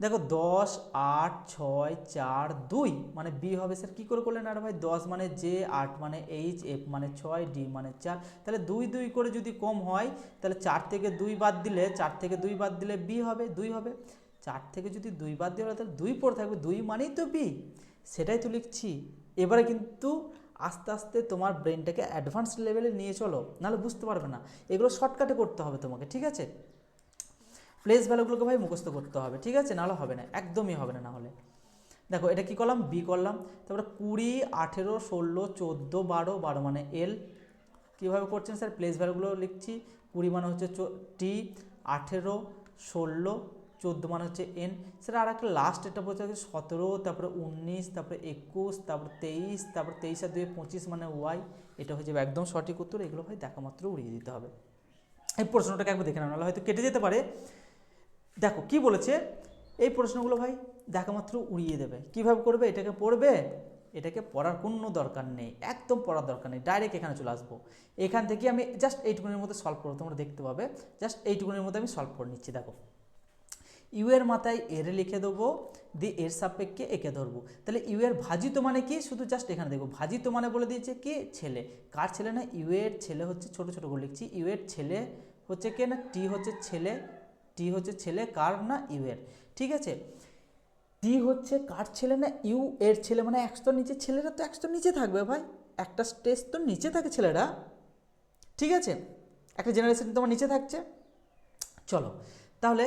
A: দেখো 10, 8, 6, 4, 2 মানে বি হবে। স্যার কী করে করলেন? আর ভাই 10 মানে জে, 8 মানে এইচ, এফ মানে 6, ডি মানে 4, তাহলে 2 2 করে যদি কম হয় তাহলে 4 থেকে 2 বাদ দিলে, 4 থেকে 2 বাদ দিলে বি হবে, 2 হবে। 4 থেকে যদি 2 বাদ দেওয়া তাহলে 2 পড়ে থাকবে, 2 মানেই তো বি, সেটাই তো লিখছি। এবারে কিন্তু আস্তে আস্তে তোমার ব্রেনটাকে অ্যাডভান্স লেভেলে নিয়ে চলো, নাহলে বুঝতে পারবে না। এগুলো শর্টকাটে করতে হবে তোমাকে, ঠিক আছে? প্লেস ভ্যালুগুলোকে ভাই মুখস্থ করতে হবে, ঠিক আছে? নাহলে হবে না, একদমই হবে না। নাহলে দেখো এটা কি করলাম, বি করলাম, তারপরে 20, 18, 16, 14, 12, 12 মানে এল। কীভাবে করছেন স্যার? প্লেস ভ্যালুগুলো লিখছি। 20 মানে হচ্ছে টি, 18, 16, 14 মানে হচ্ছে এন। স্যার আর একটা লাস্ট এটা বলছে 17, তারপরে 19, তারপরে 21, তারপরে 23, তারপরে 23 আর 2 25 মানে ওয়াই। এটা হয়ে যাবে একদম সঠিক উত্তর। এগুলো ভাই দেখা মাত্র উড়িয়ে দিতে হবে। এই প্রশ্নটাকে একবার দেখে নাও, নাহলে হয়তো কেটে যেতে পারে। দেখো কি বলেছে, এই প্রশ্নগুলো ভাই দেখা মাত্র উড়িয়ে দেবে। কিভাবে করবে? এটাকে পড়বে, এটাকে পড়ার কোনো দরকার নেই, একদম পড়ার দরকার নেই, ডাইরেক্ট এখানে চলে আসবো। এখান থেকে আমি জাস্ট এইটুকুনের মধ্যে সলভ করবো, তোমরা দেখতে পাবে। জাস্ট এইটুকুনের মধ্যে আমি সলভ করে নিচ্ছি। দেখো ইউ এর মাথায় এর লিখে দেবো, দিয়ে এর সাপেক্ষে একে ধরবো। তাহলে ইউ এর ভাজিত মানে কি? শুধু জাস্ট এখানে দেখবো, ভাজিত মানে বলে দিয়েছে কি? ছেলে। কার ছেলে? না ইউ এর ছেলে হচ্ছে, ছোট ছোট করে লিখছি, ইউ এর ছেলে হচ্ছে কে? না টি হচ্ছে ছেলে, টি হচ্ছে ছেলে কার? না ইউ এর, ঠিক আছে? টি হচ্ছে কার ছেলে? না ইউ এর ছেলে, মানে এক স্তর নিচে। ছেলেরা তো এক স্তর নিচে থাকবে ভাই, একটা স্টেজ তো নিচে থাকে ছেলেরা, ঠিক আছে? একটা জেনারেশন তোমার নিচে থাকছে। চলো তাহলে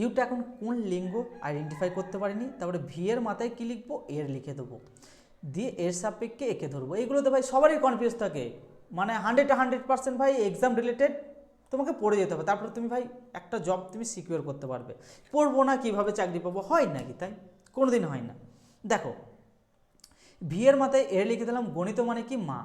A: ইউটা এখন কোন লিঙ্গ আইডেন্টিফাই করতে পারিনি, তারপরে ভি এর মাথায় কী লিখবো? এর লিখে দেবো, দিয়ে এর সাপেক্ষে একে ধরবো। এগুলোতে ভাই সবারই কনফিউজ থাকে, মানে 100% ভাই এক্সাম রিলেটেড তোমাকে পড়ে যেতে হবে, তারপরে তুমি ভাই একটা জব তুমি সিকিউর করতে পারবে। পড়বো না কীভাবে চাকরি পাবো? হয় নাকি তাই? কোনো দিন হয় না। দেখো ভি এর মাথায় এর লিখে দিলাম, গণিত মানে কি? মা।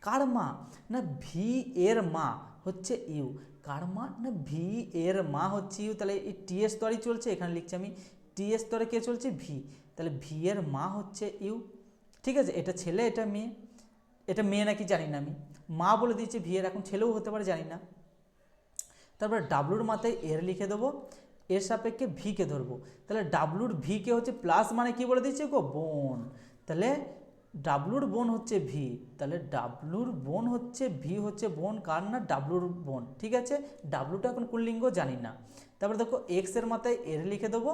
A: কার মা? না ভি এর মা হচ্ছে ইউ। কার মা? না ভি এর মা হচ্ছে ইউ। তাহলে এই টি এর স্তরেই চলছে, এখানে লিখছি আমি টি এর স্তরে কে চলছে? ভি। তাহলে ভি এর মা হচ্ছে ইউ, ঠিক আছে? এটা ছেলে, এটা মেয়ে। এটা মেয়ে নাকি জানি না আমি, মা বলে দিয়েছে ভি এর, এখন ছেলেও হতে পারে জানি না। তারপরে ডাব্লুর মাথায় এর লিখে দেবো, এর সাপেক্ষে ভিকে ধরবো। তাহলে ডাব্লুর ভিকে হচ্ছে প্লাস, মানে কি বলে দিয়েছে গো? বোন। তাহলে ডাব্লুর বোন হচ্ছে ভি, তাহলে ডাব্লুর বোন হচ্ছে ভি হচ্ছে বোন কার? না ডাব্লুর বোন, ঠিক আছে? ডাব্লুটা এখন কোন লিঙ্গ জানি না। তারপরে দেখো এক্স এর মাথায় এর লিখে দেবো,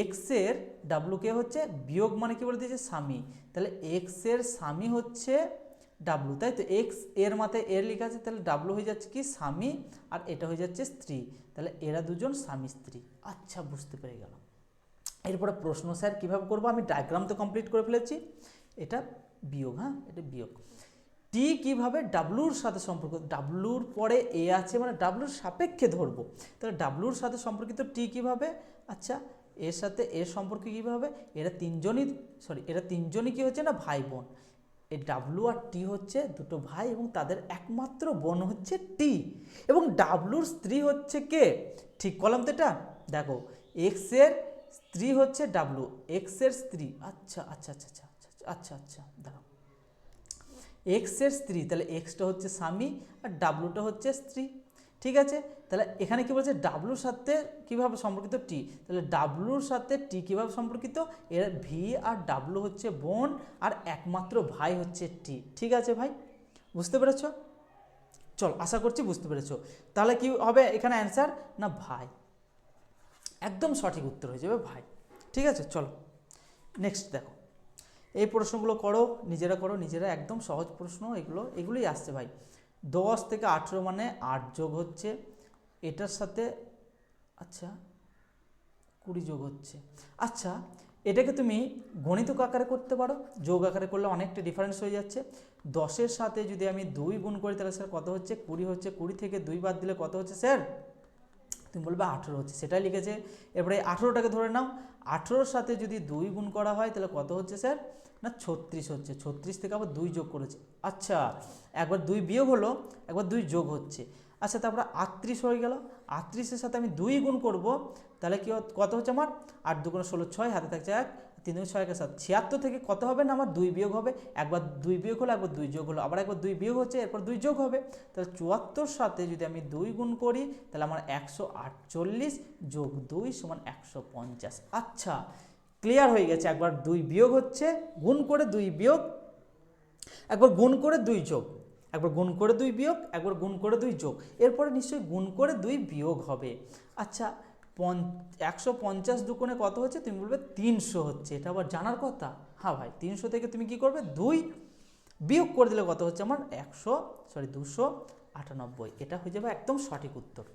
A: এক্স এর ডাব্লুকে হচ্ছে বিয়োগ, মানে কি বলে দিয়েছে? স্বামী। তাহলে এক্স এর স্বামী হচ্ছে ডাব্লু, তাই তো? এক্স এর মাথায় এর লেখা আছে, তাহলে ডাব্লু হয়ে যাচ্ছে কি? স্বামী, আর এটা হয়ে যাচ্ছে স্ত্রী। তাহলে এরা দুজন স্বামী স্ত্রী। আচ্ছা, বুঝতে পেরে গেলাম। এরপরে প্রশ্ন স্যার কীভাবে করবো? আমি ডায়াগ্রাম তো কমপ্লিট করে ফেলেছি, এটা বিয়োগ, হ্যাঁ এটা বিয়োগ। টি কীভাবে ডাব্লুর সাথে সম্পর্ক? ডাব্লুর পরে এ আছে, মানে ডাব্লুর সাপেক্ষে ধরবো। তাহলে ডাব্লুর সাথে সম্পর্কিত টি কীভাবে? আচ্ছা, এর সাথে এর সম্পর্ক কীভাবে? এরা তিনজনই কী হচ্ছে? না ভাই বোন। এই ডাব্লু আর টি হচ্ছে দুটো ভাই, এবং তাদের একমাত্র বোন হচ্ছে টি, এবং ডাব্লুর স্ত্রী হচ্ছে কে? ঠিক করলাম তো এটা? দেখো এক্স এর স্ত্রী হচ্ছে ডাব্লু, এক্স এর স্ত্রী। আচ্ছা আচ্ছা আচ্ছা আচ্ছা আচ্ছা আচ্ছা আচ্ছা দাঁড়াও, এক্স এর স্ত্রী, তাহলে এক্সটা হচ্ছে স্বামী আর ডাব্লুটা হচ্ছে স্ত্রী, ঠিক আছে? তাহলে এখানে কি বলছে? ডাব্লুর সাথে কীভাবে সম্পর্কিত? টি। তাহলে ডাব্লুর সাথে টি কীভাবে সম্পর্কিত? এর ভি আর ডাব্লু হচ্ছে বোন, আর একমাত্র ভাই হচ্ছে টি, ঠিক আছে ভাই? বুঝতে পেরেছ? চল, আশা করছি বুঝতে পেরেছ। তাহলে কি হবে এখানে অ্যান্সার? না ভাই, একদম সঠিক উত্তর হয়ে যাবে ভাই, ঠিক আছে? চলো নেক্সট দেখো, এই প্রশ্নগুলো করো, নিজেরা করো, নিজেরা, একদম সহজ প্রশ্ন এগুলোই আসছে ভাই। 10 থেকে 18 মানে 8 যোগ হচ্ছে, এটার সাথে আচ্ছা 20 যোগ হচ্ছে। আচ্ছা, এটাকে তুমি গণিতক আকারে করতে পারো, যোগ আকারে করলে অনেকটা ডিফারেন্স হয়ে যাচ্ছে। 10-এর সাথে যদি আমি 2 গুণ করি তাহলে স্যার কত হচ্ছে? 20 হচ্ছে। 20 থেকে 2 বাদ দিলে কত হচ্ছে স্যার? তুমি বলবে 18 হচ্ছে, সেটাই লিখেছে। এবারে 18টাকে ধরে নাও, 18-র সাথে যদি 2 গুণ করা হয় তাহলে কত হচ্ছে স্যার? না 36 হচ্ছে। 36 থেকে আবার 2 যোগ করেছে। আচ্ছা, একবার 2 বিয়োগ হলো, একবার 2 যোগ হচ্ছে। আচ্ছা, তারপরে 38 হয়ে গেল। 38-এর সাথে আমি 2 গুণ করব, তাহলে কত হচ্ছে আমার 8 2 16 6 হাতে থাকছে 1 3 2 6 7 76 থেকে কত হবে না আমার 2 বিয়োগ হবে, একবার 2 বিয়োগ হলো, একবার 2 যোগ হলো, আবার একবার 2 বিয়োগ হচ্ছে, এরপর 2 যোগ হবে। তাহলে 74 সাথে যদি আমি 2 গুণ করি তাহলে আমার 148 যোগ 2 সমান 150। আচ্ছা, ক্লিয়ার হয়ে গেছে। একবার 2 বিয়োগ হচ্ছে, গুণ করে 2 বিয়োগ, একবার গুণ করে 2 যোগ, একবার গুণ করে 2 বিয়োগ, একবার গুণ করে 2 যোগ, এরপরে নিশ্চয়ই গুণ করে 2 বিয়োগ হবে। আচ্ছা, 150 দুগুণে কত হচ্ছে? তুমি বলবে 300 হচ্ছে, এটা আবার জানার কথা। হ্যাঁ ভাই, 300 থেকে তুমি কি করবে? 2 বিয়োগ করে দিলে কত হচ্ছে আমার? 298। এটা হয়ে যাবে একদম সঠিক উত্তর।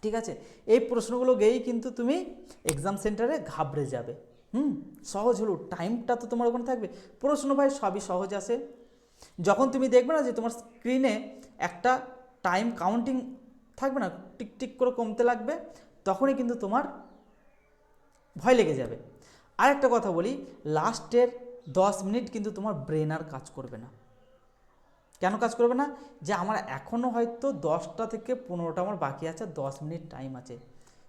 A: ঠিক আছে, এই প্রশ্নগুলো গেয়েই কিন্তু তুমি এক্সাম সেন্টারে ঘাবড়ে যাবে। সহজ হলো, টাইমটা তো তোমার ওখানে থাকবে। প্রশ্ন ভাই সবই সহজ আসে। যখন তুমি দেখবে না যে তোমার স্ক্রিনে একটা টাইম কাউন্টিং থাকবে না, টিক টিক করে কমতে লাগবে, তখনই কিন্তু তোমার ভয় লেগে যাবে। আর একটা কথা বলি, লাস্টের 10 মিনিট কিন্তু তোমার ব্রেন আর কাজ করবে না। কেন কাজ করবে না? যে আমার এখনও হয়তো 10টা থেকে 15টা আমার বাকি আছে, 10 মিনিট টাইম আছে,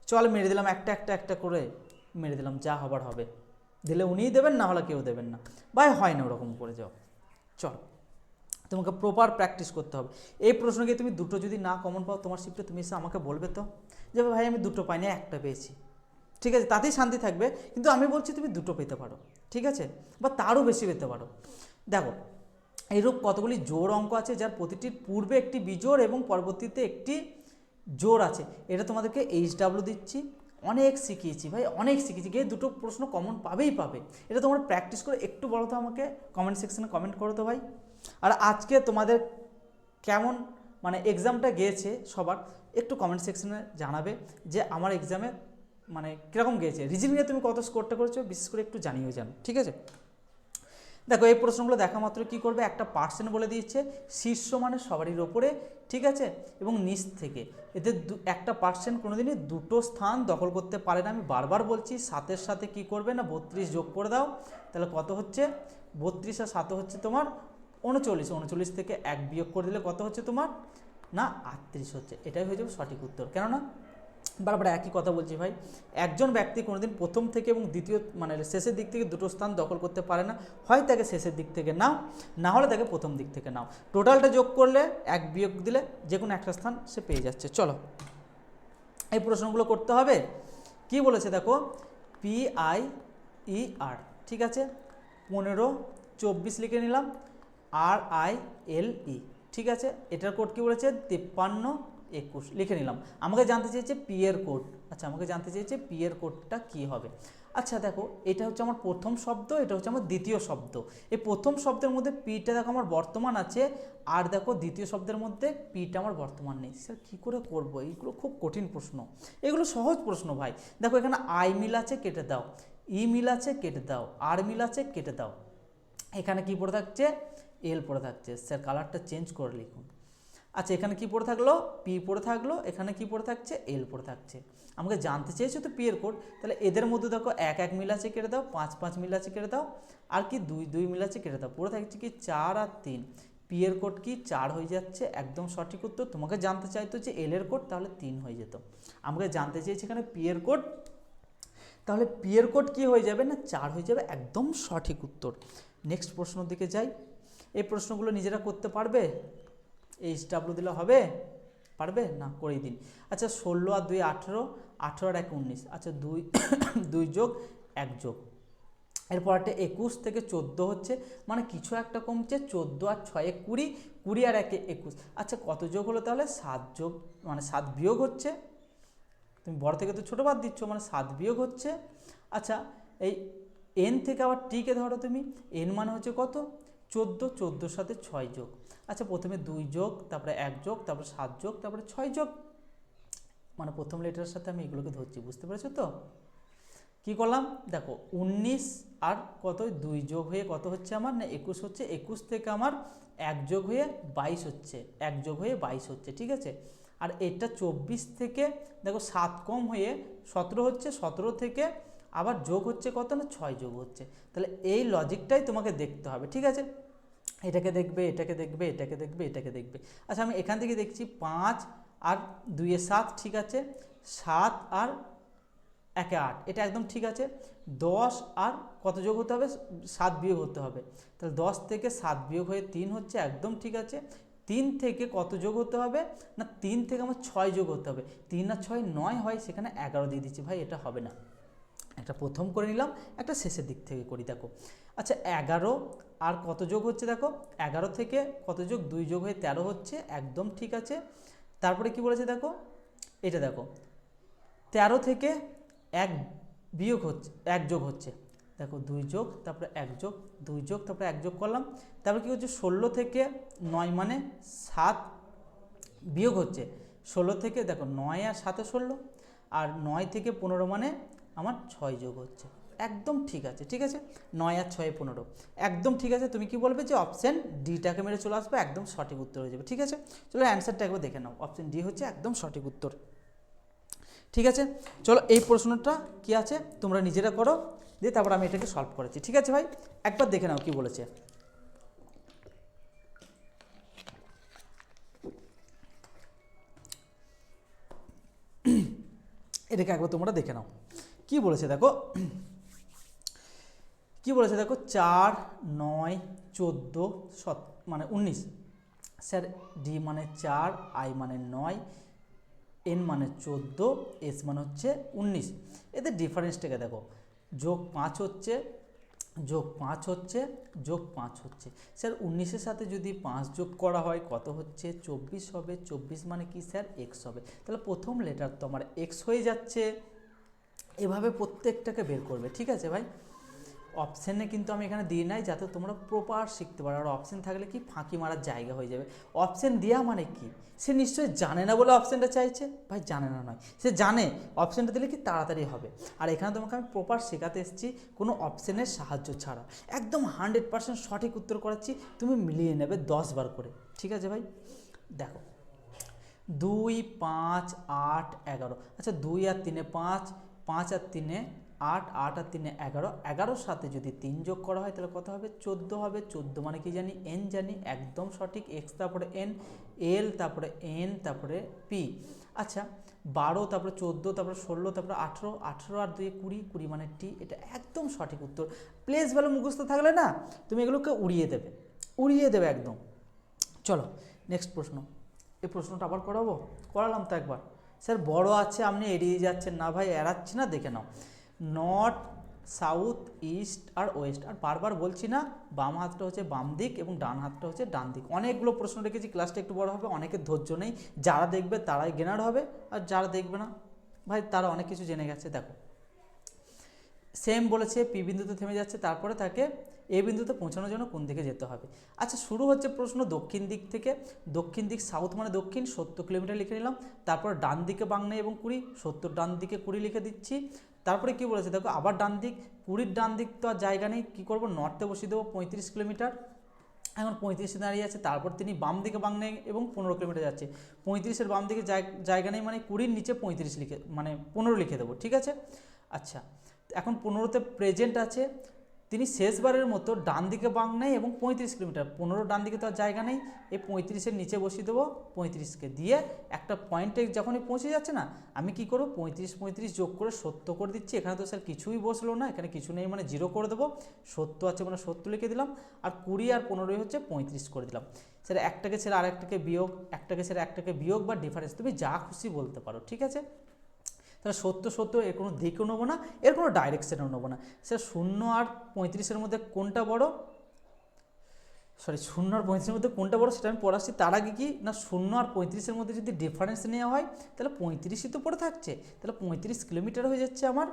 A: চল মেরে দিলাম একটা করে মেরে দিলাম, যা হবার হবে। দিলে উনিই দেবেন, না হলে কেউ দেবেন না ভাই, হয় না ওরকম করে যাও। চল, তোমাকে প্রপার প্র্যাকটিস করতে হবে। এই প্রশ্নকে তুমি দুটো যদি না কমন পাও তোমার শিফটে, তুমি এসে আমাকে বলবে তো যে ভাই আমি দুটো পাইনি, একটা পেয়েছি। ঠিক আছে, তাতেই শান্তি থাকবে। কিন্তু আমি বলছি তুমি দুটো পেতে পারো, ঠিক আছে, বা তারও বেশি পেতে পারো। দেখো, এইরূপ কতগুলি জোড় অঙ্ক আছে যার প্রতিটির পূর্বে একটি বিজোড় এবং পরবর্তীতে একটি জোড় আছে। এটা তোমাদেরকে HW দিচ্ছি, অনেক শিখিয়েছি ভাই, অনেক শিখিয়েছি। গিয়ে দুটো প্রশ্ন কমন পাবেই পাবে। এটা তোমরা প্র্যাকটিস করে একটু বলো তো আমাকে, কমেন্ট সেকশনে কমেন্ট করো তো ভাই। আর আজকে তোমাদের কেমন মানে এক্সামটা গিয়েছে সবার, একটু কমেন্ট সেকশনে জানাবে যে আমার এক্সামে মানে কীরকম গিয়েছে। রিজনিংয়ে তুমি কত স্কোরটা করেছো বিশেষ করে একটু জানিয়ে জানো, ঠিক আছে। দেখো, এই প্রশ্নগুলো দেখা মাত্র কী করবে, একটা পার্সেন্ট বলে দিয়েছে, শীর্ষ মানে সবারই ওপরে, ঠিক আছে, এবং নিচ থেকে। এতে একটা পার্সেন্ট কোনোদিনই দুটো স্থান দখল করতে পারে না। আমি বারবার বলছি, 7-এর সাথে কি করবে না 32 যোগ করে দাও, তাহলে কত হচ্ছে? 32 আর 7 হচ্ছে তোমার 39। 39 থেকে 1 বিয়োগ করে দিলে কত হচ্ছে তোমার? না 38 হচ্ছে। এটাই হয়ে যাবে সঠিক উত্তর। কেননা বারবার একই কথা বলছি ভাই, একজন ব্যক্তি কোনোদিন প্রথম থেকে এবং দ্বিতীয় মানে শেষের দিক থেকে দুটো স্থান দখল করতে পারে না। হয় তাকে শেষের দিক থেকে নাও, না হলে তাকে প্রথম দিক থেকে নাও। টোটালটা যোগ করলে 1 বিয়োগ দিলে যে কোনো একটা স্থান সে পেয়ে যাচ্ছে। চলো, এই প্রশ্নগুলো করতে হবে। কি বলেছে দেখো, PIER, ঠিক আছে, 15 24 লিখে নিলাম, RILE, ঠিক আছে। এটার কোড কী বলেছে? 53 21 লিখে নিলাম। আমাকে জানতে চেয়েছে পি এর কোড। আচ্ছা, আমাকে জানতে চেয়েছে পি এর কোডটা কী হবে। আচ্ছা দেখো, এটা হচ্ছে আমার প্রথম শব্দ, এটা হচ্ছে আমার দ্বিতীয় শব্দ। এই প্রথম শব্দের মধ্যে পিটা দেখো আমার বর্তমান আছে, আর দেখো দ্বিতীয় শব্দের মধ্যে পিটা আমার বর্তমান নেই। স্যার কী করে করবো? এইগুলো খুব কঠিন প্রশ্ন, এগুলো সহজ প্রশ্ন ভাই। দেখো, এখানে আই মিল আছে, কেটে দাও, ই মিল আছে, কেটে দাও, আর মিল আছে, কেটে দাও। এখানে কি পড়ে থাকছে? এল পড়ে থাকছে। স্যার কালারটা চেঞ্জ করে লিখুন। আচ্ছা, এখানে কি পড়ে থাকলো? পি পড়ে থাকলো। এখানে কি পড়ে থাকছে? এল পড়ে থাকছে। আমাকে জানতে চেয়েছো তো পি এর কোড, তাহলে এদের মধ্যে দেখো 1 1 মিল আছে, কেটে দাও, 5 5 মিল আছে, কেটে দাও, আর কি 2 2 মিল আছে, কেটে দাও। পড়ে থাকছে কি 4 আর 3। পি এর কোড কি 4 হয়ে যাচ্ছে, একদম সঠিক উত্তর। তোমাকে জানতে চাইতো যে এল এর কোড, তাহলে 3 হয়ে যেত। আমাকে জানতে চেয়েছি এখানে পি এর কোড, তাহলে পি এর কোড কী হয়ে যাবে না 4 হয়ে যাবে, একদম সঠিক উত্তর। নেক্সট প্রশ্নের দিকে যাই। এই প্রশ্নগুলো নিজেরা করতে পারবে? HW দিলে হবে? পারবে না? করেই দিন। আচ্ছা, 16 আর 2 18, 18 আর 1 19। আচ্ছা, 2 2 যোগ 1 যোগ, এরপর একটা 21 থেকে 14 হচ্ছে, মানে কিছু একটা কমছে। 14 আর 6 20, 20 আর 1 21। আচ্ছা, কত যোগ হলো তাহলে? 7 যোগ, মানে 7 বিয়োগ হচ্ছে। তুমি বড় থেকে তো ছোটো বাদ দিচ্ছ, মানে 7 বিয়োগ হচ্ছে। আচ্ছা, এই এন থেকে আবার টিকে ধরো তুমি, এন মানে হচ্ছে কত? 14, 14-র সাথে 6 যোগ। আচ্ছা, প্রথমে 2 যোগ, তারপরে 1 যোগ, তারপরে 7 যোগ, তারপরে 6 যোগ, মানে প্রথম লেটারের সাথে আমি এগুলোকে ধরছি, বুঝতে পেরেছো তো? কী করলাম দেখো, 19 আর কত 2 যোগ হয়ে কত হচ্ছে আমার না 21 হচ্ছে। 21 থেকে আমার 1 যোগ হয়ে 22 হচ্ছে, 1 যোগ হয়ে 22 হচ্ছে, ঠিক আছে। আর এটা 24 থেকে দেখো 7 কম হয়ে 17 হচ্ছে, 17 থেকে আবার যোগ হচ্ছে কত না 6 যোগ হচ্ছে। তাহলে এই লজিকটাই তোমাকে দেখতে হবে, ঠিক আছে। এটাকে দেখবে, এটাকে দেখবে, এটাকে দেখবে, এটাকে দেখবে। আচ্ছা, আমি এখান থেকে দেখছি 5 আর 2 এ 7, ঠিক আছে, 7 আর একে 8, এটা একদম ঠিক আছে। 10 আর কত যোগ হতে হবে, 7 বিয়োগ হতে হবে, তাহলে 10 থেকে 7 বিয়োগ হয়ে 3 হচ্ছে, একদম ঠিক আছে। 3 থেকে কত যোগ হতে হবে না, 3 থেকে আমার 6 যোগ হতে হবে, 3 আর 6 9 হয়, সেখানে 11 দিয়ে দিচ্ছি। ভাই এটা হবে না, একটা প্রথম করে নিলাম, একটা শেষের দিক থেকে করি। দেখো আচ্ছা 11 আর কত যোগ হচ্ছে, দেখো 11 থেকে কত যোগ, 2 যোগ হয়ে 13 হচ্ছে, একদম ঠিক আছে। তারপরে কি বলেছে দেখো, এটা দেখো 13 থেকে 1 বিয়োগ হচ্ছে, 1 যোগ হচ্ছে, দেখো 2 যোগ তারপরে 1 যোগ, 2 যোগ তারপরে 1 যোগ করলাম। তারপরে কি হচ্ছে 16 থেকে 9 মানে 7 বিয়োগ হচ্ছে, 16 থেকে দেখো 9 আর 7 16, আর 9 থেকে 15 মানে আমার 6 যোগ হচ্ছে, একদম ঠিক আছে। ঠিক আছে, 9 আর 6 15, একদম ঠিক আছে। তুমি কি বলবে যে অপশান ডিটাকে মেরে চলে আসবে, একদম সঠিক উত্তর হয়ে যাবে। ঠিক আছে, চলো অ্যান্সারটা একবার দেখে নাও, অপশান ডি হচ্ছে একদম সঠিক উত্তর। ঠিক আছে, চলো এই প্রশ্নটা কি আছে তোমরা নিজেরা করো, দিয়ে তারপর আমি এটাকে সলভ করেছি। ঠিক আছে ভাই, একবার দেখে নাও কি বলেছে। এটাকে একবার তোমরা দেখে নাও কি বলেছে। দেখো কি বলেছে, দেখো 4 9 14 মানে 19, স্যার ডি মানে 4, আই মানে 9, এন মানে 14, এস মানে হচ্ছে 19। এদের ডিফারেন্সটাকে দেখো, যোগ 5 হচ্ছে, যোগ 5 হচ্ছে, যোগ 5 হচ্ছে। স্যার 19-এর সাথে যদি 5 যোগ করা হয় কত হচ্ছে, 24 হবে। 24 মানে কি স্যার, এক্স হবে। তাহলে প্রথম লেটার তো আমার এক্স হয়ে যাচ্ছে। এভাবে প্রত্যেকটাকে বের করবে। ঠিক আছে ভাই, অপশানে কিন্তু আমি এখানে দিই নাই, যাতে তোমরা প্রপার শিখতে পারো। আর অপশান থাকলে কি ফাঁকি মারার জায়গা হয়ে যাবে। অপশান দেওয়া মানে কি, সে নিশ্চয়ই জানে না বলে অপশানটা চাইছে। ভাই জানে না নয়, সে জানে অপশানটা দিলে কি তাড়াতাড়ি হবে। আর এখানে তোমাকে আমি প্রপার শেখাতে এসেছি, কোনো অপশানের সাহায্য ছাড়া, একদম 100% সঠিক উত্তর করাচ্ছি, তুমি মিলিয়ে নেবে 10 বার করে। ঠিক আছে ভাই, দেখো 2 5 8 11, আচ্ছা 2 আর 3 5, 5 আর 3 8, 8 আর 3 11, 11-র সাথে যদি 3 যোগ করা হয় তাহলে কত হবে, 14 হবে। 14 মানে কি জানি, এন জানি, একদম সঠিক। এক্স তারপরে এন, এল তারপরে এন তারপরে পি। আচ্ছা 12 তারপরে 14 তারপরে 16 তারপরে 18, 18 আর 2 20, 20 মানে টি, এটা একদম সঠিক উত্তর। প্লেস ভ্যালু মুখস্থ থাকলে না তুমি এগুলোকে উড়িয়ে দেবে, উড়িয়ে দেবে একদম। চলো নেক্সট প্রশ্ন, এই প্রশ্নটা আবার করাবো, করালাম তো একবার। স্যার বড় আছে আপনি এড়িয়ে যাচ্ছেন না। ভাই এড়াচ্ছি না, দেখে নাও, নর্থ সাউথ ইস্ট আর ওয়েস্ট, আর বারবার বলছি না বাম হাতটা হচ্ছে বাম দিক এবং ডান হাতটা হচ্ছে ডান দিক। অনেকগুলো প্রশ্ন রেখেছি, ক্লাসটা একটু বড় হবে, অনেকের ধৈর্য নেই, যারা দেখবে তারাই গেনার হবে, আর যারা দেখবে না ভাই তারা অনেক কিছু জেনে গেছে। দেখো সেম বলেছে, পি বিন্দুতে থেমে যাচ্ছে, তারপরে তাকে এ বিন্দুতে পৌঁছানোর জন্য কোন দিকে যেতে হবে। আচ্ছা শুরু হচ্ছে প্রশ্ন দক্ষিণ দিক থেকে। দক্ষিণ দিক, সাউথ মানে দক্ষিণ, 70 কিলোমিটার লিখে নিলাম। তারপর ডান দিকে 52 এবং 20, 70 ডান দিকে 20 লিখে দিচ্ছি। তারপরে কি বলেছে দেখো, আবার ডান দিক, 20-র ডান দিক তো আর জায়গা নেই, কী করবো, নর্থে বসিয়ে দেবো 35 কিলোমিটার, এখন 35 দাঁড়িয়ে আছে। তারপর তিনি বাম দিকে 52 এবং 15 কিলোমিটার যাচ্ছে, 35-এর বাম দিকে জায়গা নেই, মানে 20-র নিচে 35 লিখে, মানে 15 লিখে দেবো। ঠিক আছে, আচ্ছা এখন 15তে প্রেজেন্ট আছে, তিনি শেষবারের মতো ডান দিকে বাং নেই এবং 35 কিলোমিটার, 15 ডান দিকে তো আর জায়গা নেই, এই 35-এর নিচে বসিয়ে দেবো 35কে, দিয়ে একটা পয়েন্টে যখনই পৌঁছে যাচ্ছে না, আমি কি করবো 35 যোগ করে 70 করে দিচ্ছি। এখানে তো স্যার কিছুই বসলো না, এখানে কিছু নেই মানে 0 করে দেবো, 70 আছে মানে 70 লিখে দিলাম, আর 20 আর 15 হচ্ছে 35 করে দিলাম। স্যার একটাকে ছেড়ে আরেকটাকে বিয়োগ, একটাকে ছেড়ে একটাকে বিয়োগ বা ডিফারেন্স, তুমি যা খুশি বলতে পারো। ঠিক আছে, তাহলে 70 এর কোনো দিকও নেবো না, এর কোনো ডাইরেকশানও নেবো না। স্যার 0 আর 35-এর মধ্যে কোনটা বড়, 0 আর 35-এর মধ্যে কোনটা বড় সেটা আমি পড়াচ্ছি। তার আগে কি না, 0 আর 35-এর মধ্যে যদি ডিফারেন্স নেওয়া হয় তাহলে 35ই তো পড়ে থাকছে, তাহলে 35 কিলোমিটার হয়ে যাচ্ছে আমার,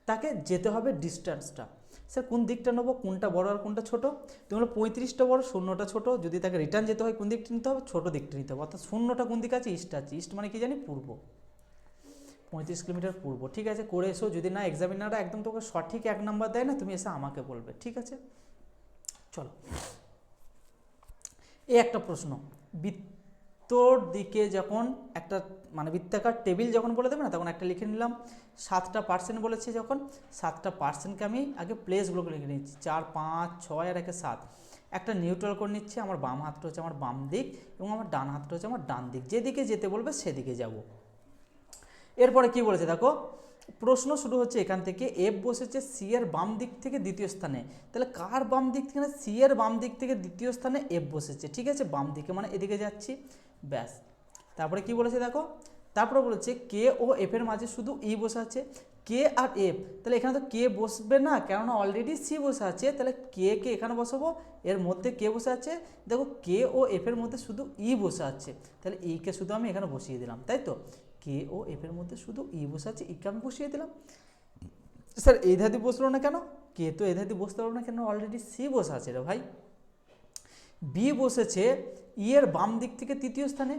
A: তাকে যেতে হবে ডিস্টেন্সটা। স্যার কোন দিকটা নেবো, কোনটা বড় আর কোনটা ছোটো, তুমি বলো 35টা বড় 0টা ছোটো, যদি তাকে রিটার্ন যেতে হয় কোন দিকটা নিতে হবে, ছোটো দিকটা নিতে হবে। অর্থাৎ 0টা কোন দিকে আছে, ইস্ট আছে, ইস্ট মানে কি জানি পূর্ব, 35 কিলোমিটার পূর্ব। ঠিক আছে, করে এসো, যদি না এক্সামিনাররা একদম তোকে সঠিক 1 নাম্বার দেয় না, তুমি এসে আমাকে বলবে। ঠিক আছে, চলো এই একটা প্রশ্ন, বৃত্তর দিকে যখন একটা মানে বৃত্তাকার টেবিল যখন বলে দেবে না, তখন একটা লিখে নিলাম। 7% বলেছে যখন, 7%কে আমি আগে প্লেসগুলোকে লিখে নিচ্ছি, 4 5 6 আর 1 7, একটা নিউট্রাল করে নিচ্ছি। আমার বাম হাতটা হচ্ছে আমার বাম দিক এবং আমার ডান হাতটা হচ্ছে আমার ডান দিক, যেদিকে যেতে বলবে সেদিকে যাব। এরপরে কি বলেছে দেখো, প্রশ্ন শুরু হচ্ছে এখান থেকে, এফ বসেছে সি এর বাম দিক থেকে দ্বিতীয় স্থানে, তাহলে কার বাম দিক থেকে? না সি এর বাম দিক থেকে দ্বিতীয় স্থানে এফ বসেছে, ঠিক আছে, বাম দিকে মানে এদিকে যাচ্ছি, ব্যাস। তারপরে কি বলেছে দেখো, তারপরে বলেছে কে ও এফ এর মাঝে শুধু ই বসে আছে, কে আর এফ, তাহলে এখানে তো কে বসবে না, কেননা অলরেডি সি বসে আছে, তাহলে কে কে এখানে বসাবো, এর মধ্যে কে বসে আছে, দেখো কে ও এফ এর মধ্যে শুধু ই বসে আছে, তাহলে ই কে শুধু আমি এখানে বসিয়ে দিলাম, তাই তো, কে ও এফ এর মধ্যে শুধু ই বসে আছে, ইকে আমি বসিয়ে দিলাম। স্যার এই ধাদি বসলো না কেন? কে তো এই ধাদি বসতে পারবো না কেন, অলরেডি সি বসে আছে রে ভাই। বি বসেছে ই এর বাম দিক থেকে তৃতীয় স্থানে,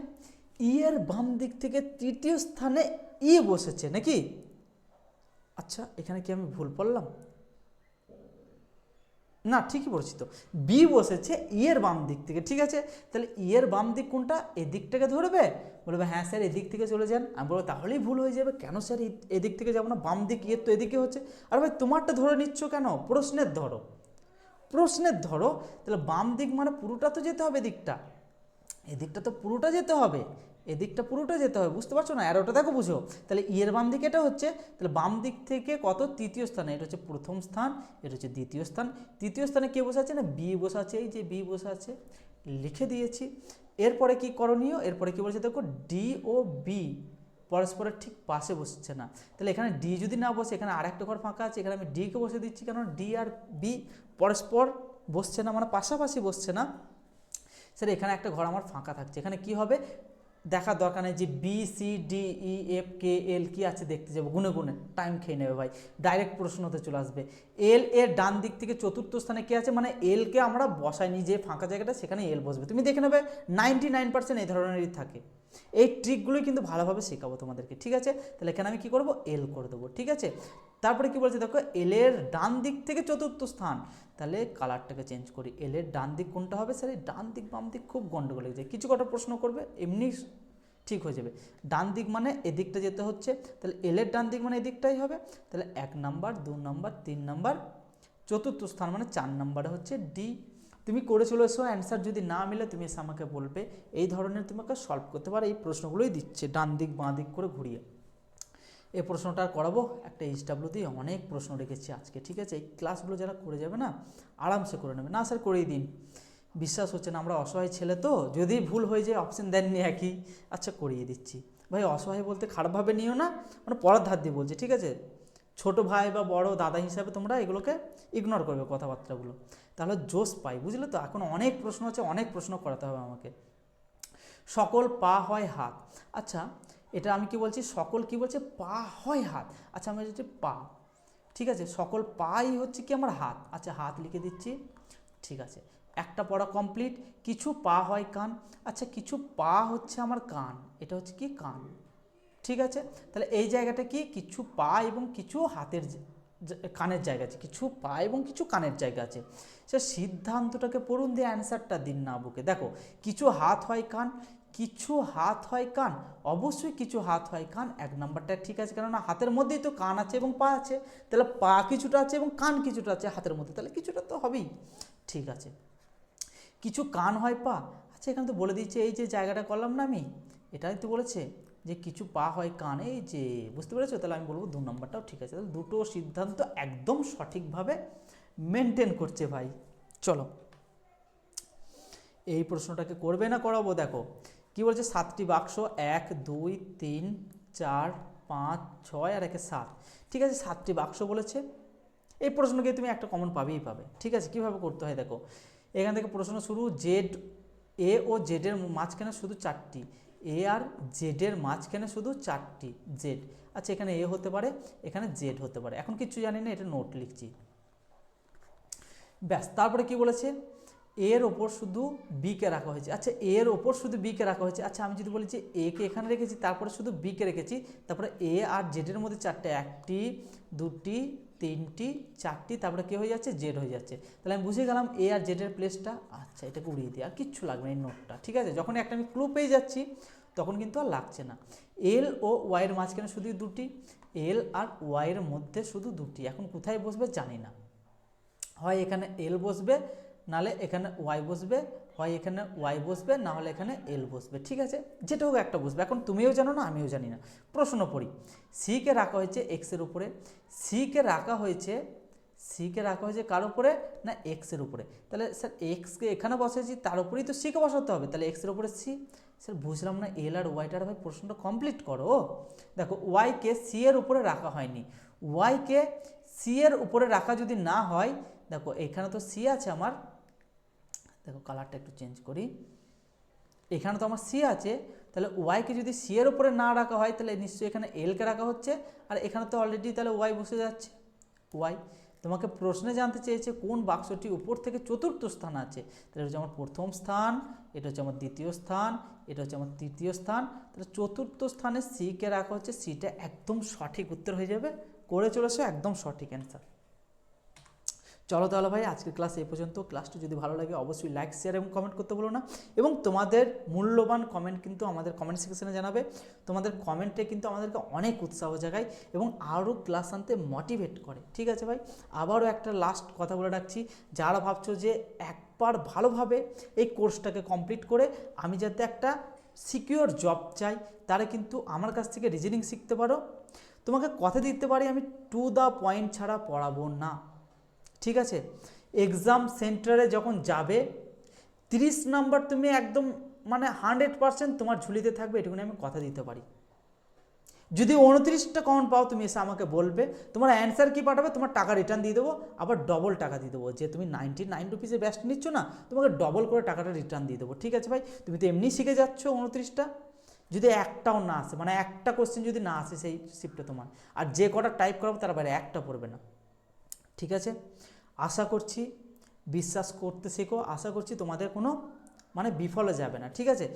A: ই এর বাম দিক থেকে তৃতীয় স্থানে ই বসেছে নাকি? আচ্ছা এখানে কি আমি ভুল পড়লাম? না ঠিকই পড়ছি তো, বি বসেছে ই এর বাম দিক থেকে, ঠিক আছে, তাহলে ই এর বাম দিক কোনটা? এদিকটাকে ধরবে, বলবে হ্যাঁ স্যার এদিক থেকে চলে যান, আমি বলবো তাহলেই ভুল হয়ে যাবে, কেন স্যার এদিক থেকে যাবো না, বাম দিক ইয়ের তো এদিকে হচ্ছে, আর ভাই তোমারটা ধরে নিচ্ছ কেন? প্রশ্নের ধরো, প্রশ্নের ধরো, তাহলে বাম দিক মানে পুরোটা তো যেতে হবে, এদিকটা, এদিকটা তো পুরোটা যেতে হবে, এদিকটা পুরোটা যেতে হবে, বুঝতে পারছো না? অ্যারোটা দেখো, বুঝো, তাহলে ই এর বাম দিকে এটা হচ্ছে, তাহলে বাম দিক থেকে কত? তৃতীয় স্থানে, এটা হচ্ছে প্রথম স্থান, এটা হচ্ছে দ্বিতীয় স্থান, তৃতীয় স্থানে কে বসে আছে? না বি বসে আছে, এই যে বি বসে আছে, লিখে দিয়েছি। এরপরে কি করণীয়? এরপরে কি বলছে দেখো, ডি ও বি পরস্পরের ঠিক পাশে বসছে না, তাহলে এখানে ডি যদি না বসে, এখানে আর একটা ঘর ফাঁকা আছে, এখানে আমি ডিকে বসে দিচ্ছি, কারণ ডি আর বি পরস্পর বসছে না, মানে পাশাপাশি বসছে না, স্যার এখানে একটা ঘর আমার ফাঁকা থাকছে, এখানে কি হবে দেখার দরকার নেই যে B C D E F K L কী আছে দেখতে যাবো, গুনে গুনে টাইম খেয়ে নেবে ভাই, ডাইরেক্ট প্রশ্নতে চলে আসবে। এল এর ডান দিক থেকে চতুর্থ স্থানে কে আছে, মানে এলকে আমরা বসাইনি, যে ফাঁকা জায়গাটা সেখানে এল বসবে, তুমি দেখে নেবে 99% এই ধরনেরই থাকে। এই ট্রিকগুলোই কিন্তু ভালোভাবে শেখাবো তোমাদেরকে, ঠিক আছে, তাহলে এখানে আমি কী করবো, এল করে দেবো, ঠিক আছে। তারপরে কি বলছে দেখো, এল এর ডান দিক থেকে চতুর্থ স্থান, তাহলে কালারটাকে চেঞ্জ করি, এল এর ডান দিক কোনটা হবে? স্যার এই ডান দিক বাম দিক খুব গন্ডগোল হয়ে যায়, কিছু কটা প্রশ্ন করবে এমনি ঠিক হয়ে যাবে। ডান দিক মানে এদিকটা যেতে হচ্ছে, তাহলে এল এর ডান দিক মানে এদিকটাই হবে, তাহলে 1 নাম্বার 2 নাম্বার 3 নাম্বার, চতুর্থ স্থান মানে 4 নাম্বারে হচ্ছে ডি। তুমি করে চলে এসো, অ্যান্সার যদি না মিলে তুমি এসে আমাকে বলবে, এই ধরনের তোমাকে সলভ করতে পারো, এই প্রশ্নগুলোই দিচ্ছে ডান দিক বাঁ দিক করে ঘুরিয়ে। এই প্রশ্নটা করাবো, একটা এইচডাব্লিউ দিয়ে অনেক প্রশ্ন রেখেছি আজকে, ঠিক আছে, এই ক্লাসগুলো যারা করে যাবে না আরামসে করে নেবে। না স্যার করেই দিন, বিশ্বাস হচ্ছে না, আমরা অসহায় ছেলে তো, যদি ভুল হয়ে যায় অপশন দেননি একই, আচ্ছা করিয়ে দিচ্ছি ভাই। অসহায় বলতে খারাপভাবে নিও না, মানে পড়ার ধার দিয়ে বলছি, ঠিক আছে, ছোট ভাই বা বড় দাদা হিসাবে তোমরা এগুলোকে ইগনোর করবে কথাবার্তাগুলো, তাহলে জোশ পাই, বুঝলে তো। এখন অনেক প্রশ্ন আছে, অনেক প্রশ্ন করাতে হবে আমাকে। সকল পা হয় হাত, আচ্ছা এটা আমি কি বলছি, সকল কি বলছে, পা হয় হাত, আচ্ছা আমি বলছি পা, ঠিক আছে, সকল পাই হচ্ছে কি আমার হাত, আচ্ছা হাত লিখে দিচ্ছি, ঠিক আছে, একটা পড়া কমপ্লিট। কিছু পা হয় কান, আচ্ছা কিছু পা হচ্ছে আমার কান, এটা হচ্ছে কি কান, ঠিক আছে, তাহলে এই জায়গাটা কি, কিছু পা এবং কিছু হাতের কানের জায়গা আছে, কিছু পা এবং কিছু কানের জায়গা আছে, সে সিদ্ধান্তটাকে পড়ুন দিয়ে অ্যান্সারটা দিন না বুকে। দেখো কিছু হাত হয় কান, কিছু হাত হয় কান, অবশ্যই কিছু হাত হয় কান, 1 নাম্বারটা ঠিক আছে, কেননা হাতের মধ্যেই তো কান আছে এবং পা আছে, তাহলে পা কিছুটা আছে এবং কান কিছুটা আছে হাতের মধ্যে, তাহলে কিছুটা তো হবেই, ঠিক আছে। কিছু কান হয় পা, আচ্ছা এখানে তো বলে দিচ্ছে, এই যে জায়গাটা করলাম না আমি, এটাই তো বলেছে যে কিছু পা হয় কান, এই যে বুঝতে পেরেছো, তাহলে আমি বলবো 2 নম্বরটাও ঠিক আছে, তাহলে দুটো সিদ্ধান্ত একদম সঠিকভাবে মেনটেন করছে ভাই। চলো এই প্রশ্নটাকে করবে না করাবো, দেখো কি বলছে, 7টি বাক্স, 1 2 3 4 5 6 আর 1 7, ঠিক আছে, 7টি বাক্স বলেছে, এই প্রশ্নকে তুমি একটা কমন পাবেই পাবে, ঠিক আছে। কীভাবে করতে হয় দেখো, এখান থেকে প্রশ্ন শুরু, জেড এ ও জেডের মাঝখানে শুধু 4টি, এ আর জেডের মাঝখানে শুধু 4টি জেড, আচ্ছা এখানে এ হতে পারে, এখানে জেড হতে পারে, এখন কিছু জানি না, এটা নোট লিখছি, ব্যাস। তারপরে কি বলেছে, এর ওপর শুধু বিকে রাখা হয়েছে, আচ্ছা এর ওপর শুধু বিকে রাখা হয়েছে, আচ্ছা আমি যদি বলি যে এ কে এখানে রেখেছি, তারপরে শুধু বিকে রেখেছি, তারপরে এ আর জেডের মধ্যে 4টে, 1টি 2টি 3টি 4টি, তারপরে কে হয়ে যাচ্ছে, জেড হয়ে যাচ্ছে, তাহলে আমি বুঝে গেলাম এ আর জেডের প্লেসটা, আচ্ছা এটাকে উড়িয়ে দিই, আর কিচ্ছু লাগবে না এই নোটটা, ঠিক আছে। যখন একটা আমি ক্লু পেয়ে যাচ্ছি তখন কিন্তু আর লাগছে না। এল ও ওয়াইয়ের মাঝখানে শুধু 2টি, এল আর ওয়াইয়ের মধ্যে শুধু 2টি, এখন কোথায় বসবে জানি না, হয় এখানে এল বসবে, নাহলে এখানে ওয়াই বসবে, হয় এখানে ওয়াই বসবে, না হলে এখানে এল বসবে, ঠিক আছে, যেটা হোক একটা বসবে। এখন তুমিও জানো না, আমিও জানি না। প্রশ্ন পড়ি, সিকে রাখা হয়েছে এক্সের উপরে, সিকে রাখা হয়েছে কার উপরে, না এক্সের উপরে। তাহলে স্যার এক্সকে এখানে বসেছি, তার উপরেই তো সিকে বসাতে হবে, তাহলে এক্সের উপরে সি। স্যার বুঝলাম না, এল আর ওয়াইটার ভাই প্রশ্নটা কমপ্লিট করো। দেখো ওয়াইকে সি এর উপরে রাখা হয়নি, ওয়াইকে সি এর উপরে রাখা যদি না হয়, দেখো এখানে তো সি আছে আমার, দেখো কালারটা একটু চেঞ্জ করি, এখানে তো আমার সি আছে, তাহলে ওয়াইকে যদি সি এর উপরে না রাখা হয়, তাহলে নিশ্চয়ই এখানে এলকে রাখা হচ্ছে, আর এখানে তো অলরেডি তাহলে ওয়াই বসে যাচ্ছে, ওয়াই। তোমাকে প্রশ্নে জানতে চেয়েছে কোন বাক্সটি উপর থেকে চতুর্থ স্থান আছে, তাহলে এটা হচ্ছে আমার প্রথম স্থান, এটা হচ্ছে আমার দ্বিতীয় স্থান, এটা হচ্ছে আমার তৃতীয় স্থান, তাহলে চতুর্থ স্থানে সিকে রাখা হচ্ছে, সিটা একদম সঠিক উত্তর হয়ে যাবে, করে চলেছে একদম সঠিক অ্যান্সার। চলো তাহলে ভাই আজকের ক্লাস এই পর্যন্ত। ক্লাসটি যদি ভালো লাগে অবশ্যই লাইক, শেয়ার এবং কমেন্ট করতে বলো না, এবং তোমাদের মূল্যবান কমেন্ট কিন্তু আমাদের কমেন্ট সেকশনে জানাবে। তোমাদের কমেন্টে কিন্তু আমাদেরকে অনেক উৎসাহ জাগায় এবং আরও ক্লাস আনতে মোটিভেট করে, ঠিক আছে ভাই। আবারও একটা লাস্ট কথা বলে রাখছি, যারা ভাবছো যে একবার ভালোভাবে এই কোর্সটাকে কমপ্লিট করে আমি যাতে একটা সিকিউর জব চাই, তারা কিন্তু আমার কাছ থেকে রিজনিং শিখতে পারো। তোমাকে কথা দিতে পারি, আমি টু দ্য পয়েন্ট ছাড়া পড়াবো না, ঠিক আছে। এক্সাম সেন্টারে যখন যাবে 30 নাম্বার তুমি একদম মানে 100% তোমার ঝুলিতে থাকবে, এটুকুনি আমি কথা দিতে পারি। যদি 29টা কমন পাও, তুমি এসে আমাকে বলবে, তোমার অ্যান্সার কি পাঠাবে, তোমার টাকা রিটার্ন দিয়ে দেবো, আবার ডবল টাকা দিয়ে দেবো। যে তুমি 99 রুপিসে ব্যাচটা নিচ্ছ না, তোমাকে ডবল করে টাকাটা রিটার্ন দিয়ে দেবো, ঠিক আছে ভাই। তুমি তো এমনি শিখে যাচ্ছ 29টা, যদি একটাও না আসে, মানে একটা কোশ্চেন যদি না আসে সেই শিফটে তোমার, আর যে কটা টাইপ করাবো তার বাইরে একটা পড়বে না, ঠিক আছে। আশা করছি, বিশ্বাস করতে শেখো, আশা করছি তোমাদের কোনো মানে বিফলে যাবে না, ঠিক আছে।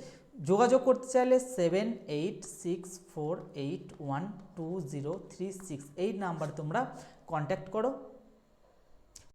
A: যোগাযোগ করতে চাইলে 7864812036 এই নাম্বারে তোমরা কন্ট্যাক্ট করো।